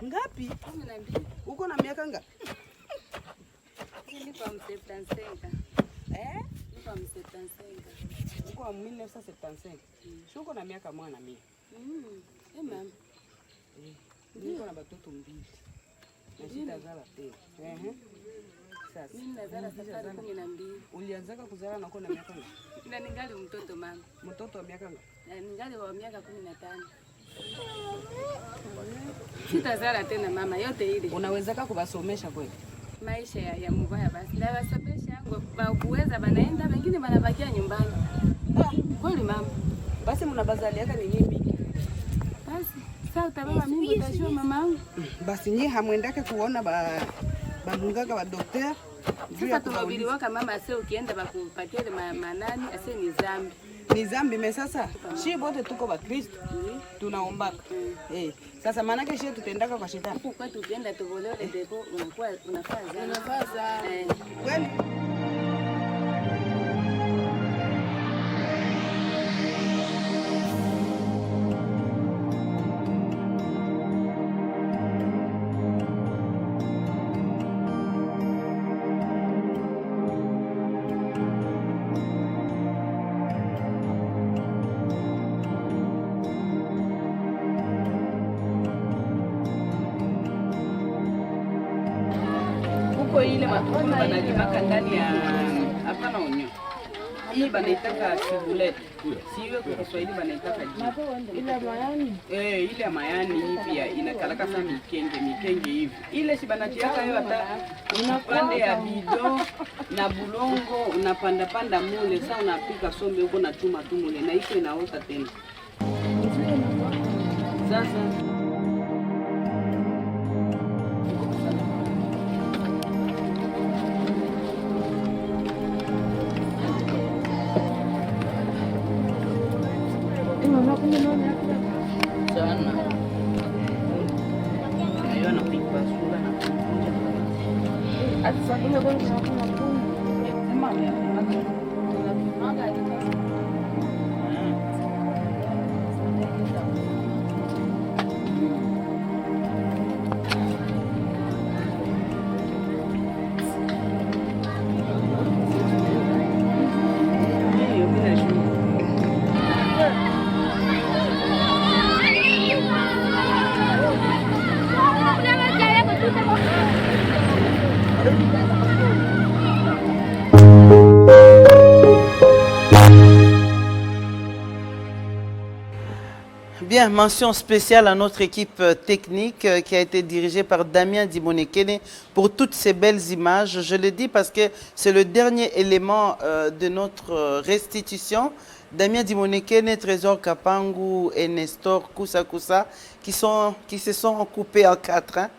Ngapi? Uko na miaka ngapi? Niko msetansenga. Niko msetansenga. Uko 1975. Uko na miaka mwana mimi. Mama. Niko na batoto mbili. Na sitazala tena. Sasa. Mimi nazala safari 12. Ulianzaka kuzala na uko na miaka ngapi? Na ningali mtoto mama. Mtoto wa miaka ngapi? Na ningali wa miaka 15. Sitazala tena mama, yote ile. Unawezaka kubasomesha kweli? Maisha ya mubaya basi. Na wasomesha kuweza banaenda, wengine banabakia nyumbani. Kweli mama. Basi mnabazaliaka ni nini? Basi, sasa utababa mimi utajua mama wangu. Basi nyie hamwendake kuona balungaga ba docteur. Sasa tunahubiriwaka mama, sasa ukienda bakupatia manani, ase ni zambi. Ni zambi me sasa. Shi bote tuko ba Kristo. Tunaombaka. Sasa maana yake shi tutendaka kwa shetani. Huko kwetu ukienda tubolewe depo unakuwa unafaa zambi. Unafaa zambi. Kweli. Ile matunda banalimaka ndani ya hapana onyo. Hii banaitaka kibuleti. Siwe kwa Kiswahili banaitaka jibu. Ile mayani. Ile mayani hii pia inakalaka sana mikenge hivi. Ile si banatiaka hiyo hata unapande ya bido na bulongo unapanda mule, sasa unapika sombe huko na chuma tu mule na iko inaota tena. Sasa Bien, mention spéciale à notre équipe technique qui a été dirigée par Damien Dimonekene pour toutes ces belles images. Je le dis parce que c'est le dernier élément de notre restitution. Damien Dimonekene, Trésor Kapangu et Nestor Koussa qui se sont coupés en 4. Hein.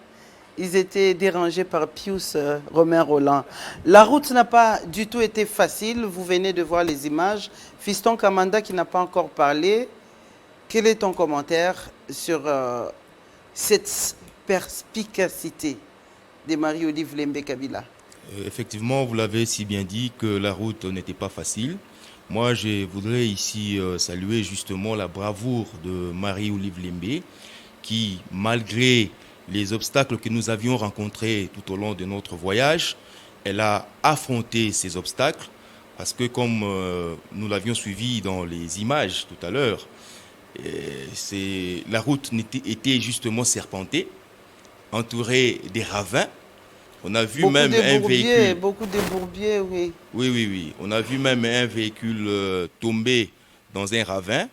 Ils étaient dérangés par Pius Romain Roland. La route n'a pas du tout été facile. Vous venez de voir les images. Fiston Kamanda qui n'a pas encore parlé. Quel est ton commentaire sur cette perspicacité de Marie-Olive Lembe Kabila? Effectivement, vous l'avez si bien dit que la route n'était pas facile. Moi, je voudrais ici saluer justement la bravoure de Marie-Olive Lembe qui, malgré les obstacles que nous avions rencontrés tout au long de notre voyage, elle a affronté ces obstacles parce que comme nous l'avions suivi dans les images tout à l'heure, la route était justement serpentée, entourée des ravins. On a vu beaucoup même un véhicule. Beaucoup de bourbiers, oui. Oui. On a vu même un véhicule tomber dans un ravin.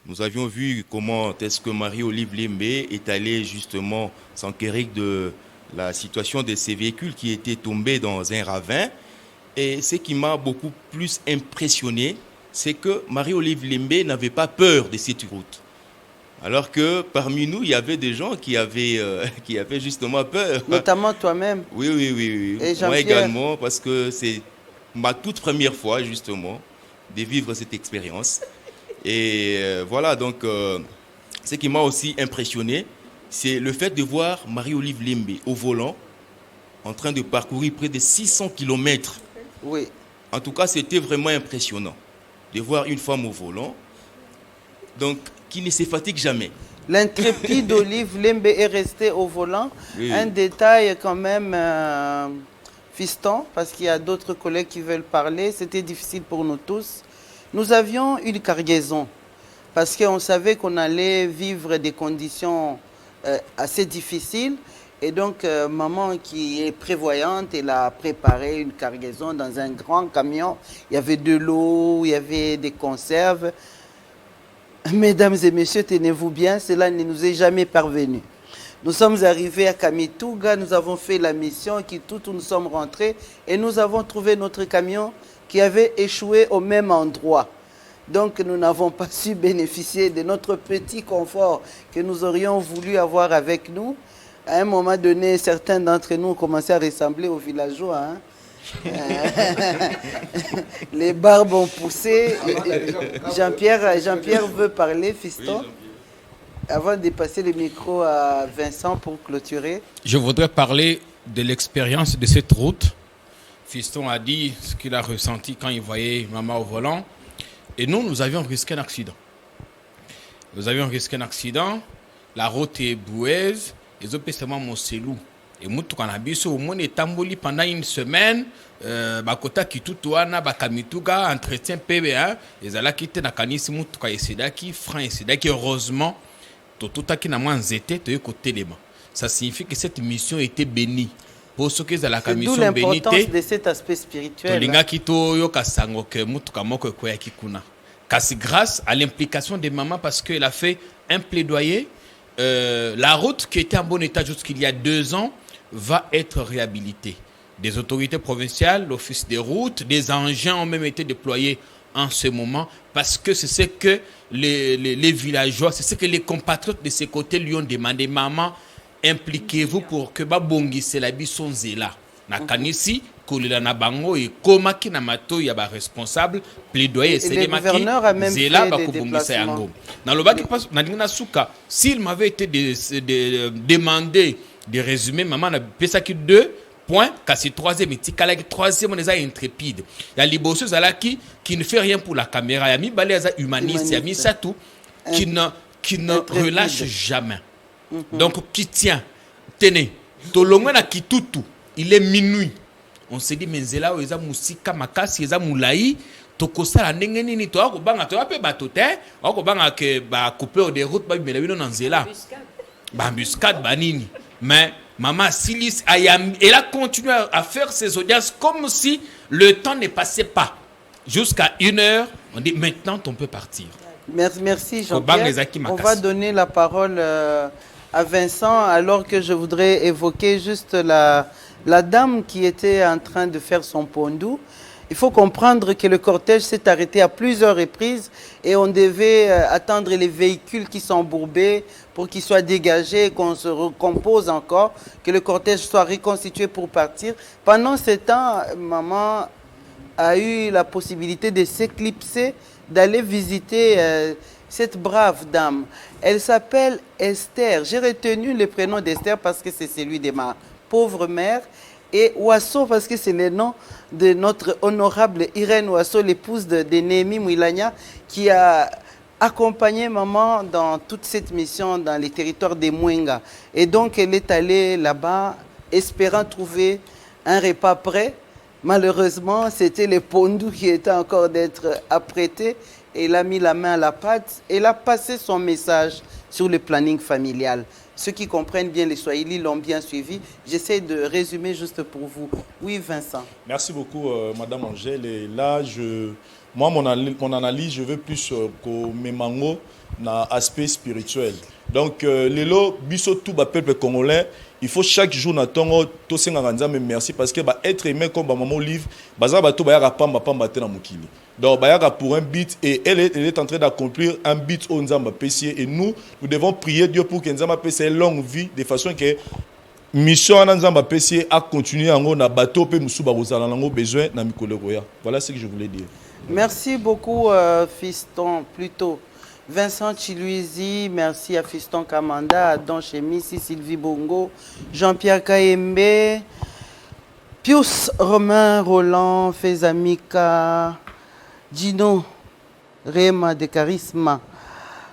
Nous avions vu comment est-ce que Marie-Olive Lembe est allée justement s'enquérir de la situation de ces véhicules qui étaient tombés dans un ravin. Et ce qui m'a beaucoup plus impressionné, c'est que Marie-Olive Lembe n'avait pas peur de cette route. Alors que parmi nous, il y avait des gens qui avaient justement peur. Notamment toi-même. Oui. Et moi également, parce que c'est ma toute première fois justement de vivre cette expérience. Et voilà, donc ce qui m'a aussi impressionné, c'est le fait de voir Marie-Olive Lembe au volant, en train de parcourir près de 600 km. Oui. En tout cas, c'était vraiment impressionnant de voir une femme au volant, donc qui ne se fatigue jamais. L'intrépide Olive Lembe est restée au volant. Oui. Un détail quand même, Fiston, parce qu'il y a d'autres collègues qui veulent parler. C'était difficile pour nous tous. Nous avions une cargaison, parce qu'on savait qu'on allait vivre des conditions assez difficiles. Et donc, maman qui est prévoyante, elle a préparé une cargaison dans un grand camion. Il y avait de l'eau, il y avait des conserves. Mesdames et messieurs, tenez-vous bien, cela ne nous est jamais parvenu. Nous sommes arrivés à Kamituga, nous avons fait la mission, nous sommes rentrés et nous avons trouvé notre camion qui avait échoué au même endroit. Donc, nous n'avons pas su bénéficier de notre petit confort que nous aurions voulu avoir avec nous. À un moment donné, certains d'entre nous ont commencé à ressembler aux villageois. Hein? Les barbes ont poussé. Jean-Pierre veut parler, Fiston. Avant de passer le micro à Vincent pour clôturer. Je voudrais parler de l'expérience de cette route. Fiston a dit ce qu'il a ressenti quand il voyait maman au volant. Et nous avions risqué un accident. La route est boueuse. Ils ont payé mon selou. Et moi, tout en abisso, au moins, tamboli pendant une semaine, bakota kitutuana, bakamituga, entretien PB1, et zala kite na kanisi mutuka esedaki, franc esedaki, heureusement, tout qui n'a moins zété, tu es côté des mains. Ça signifie que cette mission était bénie. Pour ceux qui ont la mission bénie, d'où l'importance de cet aspect spirituel. Tolinga kito yo kasango ke mutuka moko koya kikuna. Kasi grâce à l'implication des mamans parce qu'elle a fait un plaidoyer. La route qui était en bon état jusqu'il y a 2 ans va être réhabilitée. Des autorités provinciales, l'office des routes, des engins ont même été déployés en ce moment parce que c'est ce que les villageois, c'est ce que les compatriotes de ces côtés lui ont demandé. Maman, impliquez-vous pour que Babongi Selabi son zéla. Nakanisi, Kolila Nabango et Komaki Namato, il y a un responsable, plaidoyer, et le gouverneur a même fait des déplacements. S'il m'avait été demandé de résumer, maman a pesaki 2 points, kasi 3e, et 3e, on est intrépide. Il y a Libosso Zalaki qui ne fait rien pour la caméra. Il y a Mibaleza humaniste, il y a Misatou qui ne relâche jamais. Donc, qui tient, tenez, Tolongo na Kitutu, il est minuit. On s'est dit, mais Zela, il y a Moussika Makasi, il y a Moulaï, Tokosa la Nengeni, toi, on va te batote, on va couper des routes, mais il y a Zela. Bambuscade, banini. Mais maman Silis, elle a continué à faire ses audiences comme si le temps ne passait pas. Jusqu'à 1h, on dit maintenant on peut partir. Merci Jean-Pierre. On va donner la parole à Vincent, alors que je voudrais évoquer juste la dame qui était en train de faire son pondou. Il faut comprendre que le cortège s'est arrêté à plusieurs reprises et on devait attendre les véhicules qui sont embourbés pour qu'ils soient dégagés, qu'on se recompose encore, que le cortège soit reconstitué pour partir. Pendant ce temps, maman a eu la possibilité de s'éclipser, d'aller visiter cette brave dame. Elle s'appelle Esther. J'ai retenu le prénom d'Esther parce que c'est celui de ma pauvre mère. Et Ouasso parce que c'est le nom de notre honorable Irène Ouasso, l'épouse de Némi Mouilania, qui a accompagné maman dans toute cette mission dans les territoires des Mwenga. Et donc elle est allée là-bas espérant trouver un repas prêt. Malheureusement, c'était le pondou qui était encore d'être apprêté. Elle a mis la main à la pâte. Elle a passé son message sur le planning familial. Ceux qui comprennent bien les Swahili l'ont bien suivi. J'essaie de résumer juste pour vous. Oui, Vincent. Merci beaucoup, Madame Angèle. Et là, moi, mon analyse, je veux plus qu'au Mémango, dans l'aspect spirituel. Donc, lelo, biso tout le peuple congolais, il faut chaque jour n'attendre tout ce mais merci parce que être aimé comme maman Olive, baza ba to ba ya pamba te na mukili. Donc ba ya pour un but et elle est en train d'accomplir un but au Nzamba Pessier et nous devons prier Dieu pour que Nzamba Pessier ait longue vie de façon que mission Nzamba Pessier a continué en na bateau pe musu ba kozala nango besoin na mikolo roya. Voilà ce que je voulais dire. Merci beaucoup fiston plutôt. Vincent Chiluizi, merci à Fiston Kamanda, Adon Chemissi, Sylvie Bongo, Jean-Pierre Kaembe, Pius Romain Roland, Fezamika, Gino Rema de Charisma,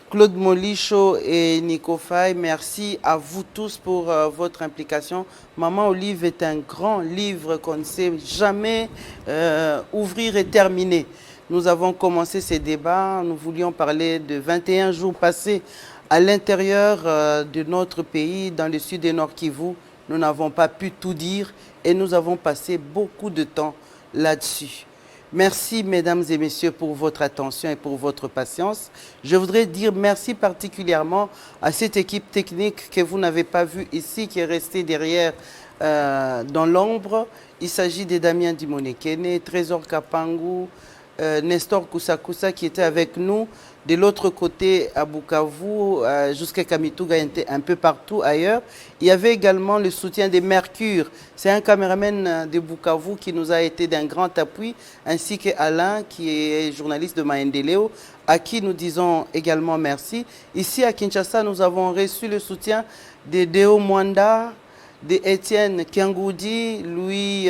Claude Molicho et Nico Faye. Merci à vous tous pour votre implication. Maman Olive est un grand livre qu'on ne sait jamais ouvrir et terminer. Nous avons commencé ces débats, nous voulions parler de 21 jours passés à l'intérieur de notre pays, dans le sud et nord Kivu. Nous n'avons pas pu tout dire et nous avons passé beaucoup de temps là-dessus. Merci mesdames et messieurs pour votre attention et pour votre patience. Je voudrais dire merci particulièrement à cette équipe technique que vous n'avez pas vue ici, qui est restée derrière dans l'ombre. Il s'agit de Damien Dimonekene, Trésor Kapangu, Nestor Kusakusa qui était avec nous de l'autre côté à Bukavu, jusqu'à Kamituga, un peu partout ailleurs. Il y avait également le soutien de Mercure. C'est un caméraman de Bukavu qui nous a été d'un grand appui, ainsi qu'Alain qui est journaliste de Maendeleo, à qui nous disons également merci. Ici à Kinshasa, nous avons reçu le soutien de Deo Mwanda, de Étienne Kiangoudi, Louis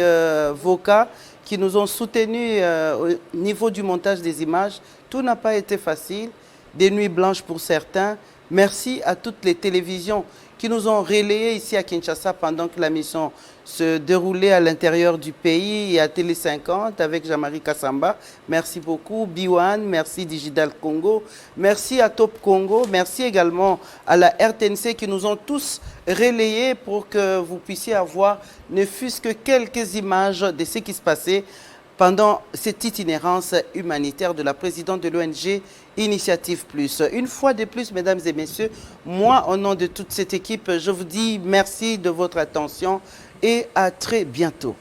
Voka, qui nous ont soutenus au niveau du montage des images. Tout n'a pas été facile, des nuits blanches pour certains. Merci à toutes les télévisions qui nous ont relayés ici à Kinshasa pendant que la mission se déroulait à l'intérieur du pays et à Télé 50 avec Jean-Marie Kassamba. Merci beaucoup. Biwan, merci Digital Congo, merci à Top Congo, merci également à la RTNC qui nous ont tous relayés pour que vous puissiez avoir ne fût-ce que quelques images de ce qui se passait pendant cette itinérance humanitaire de la présidente de l'ONG Initiative Plus. Une fois de plus, mesdames et messieurs, moi, au nom de toute cette équipe, je vous dis merci de votre attention et à très bientôt.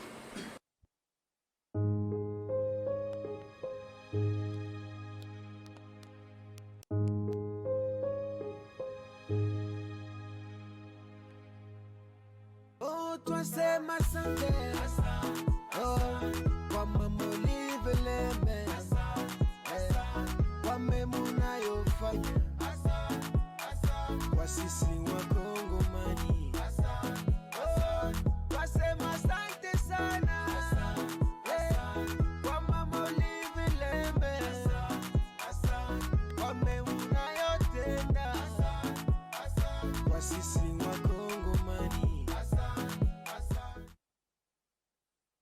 Oh, toi c'est ma santé. Oh. Sisi wa Kongo mani wasema asante sana kwa mama Olive Lembe kwa mema unayotenda kwa sisi wa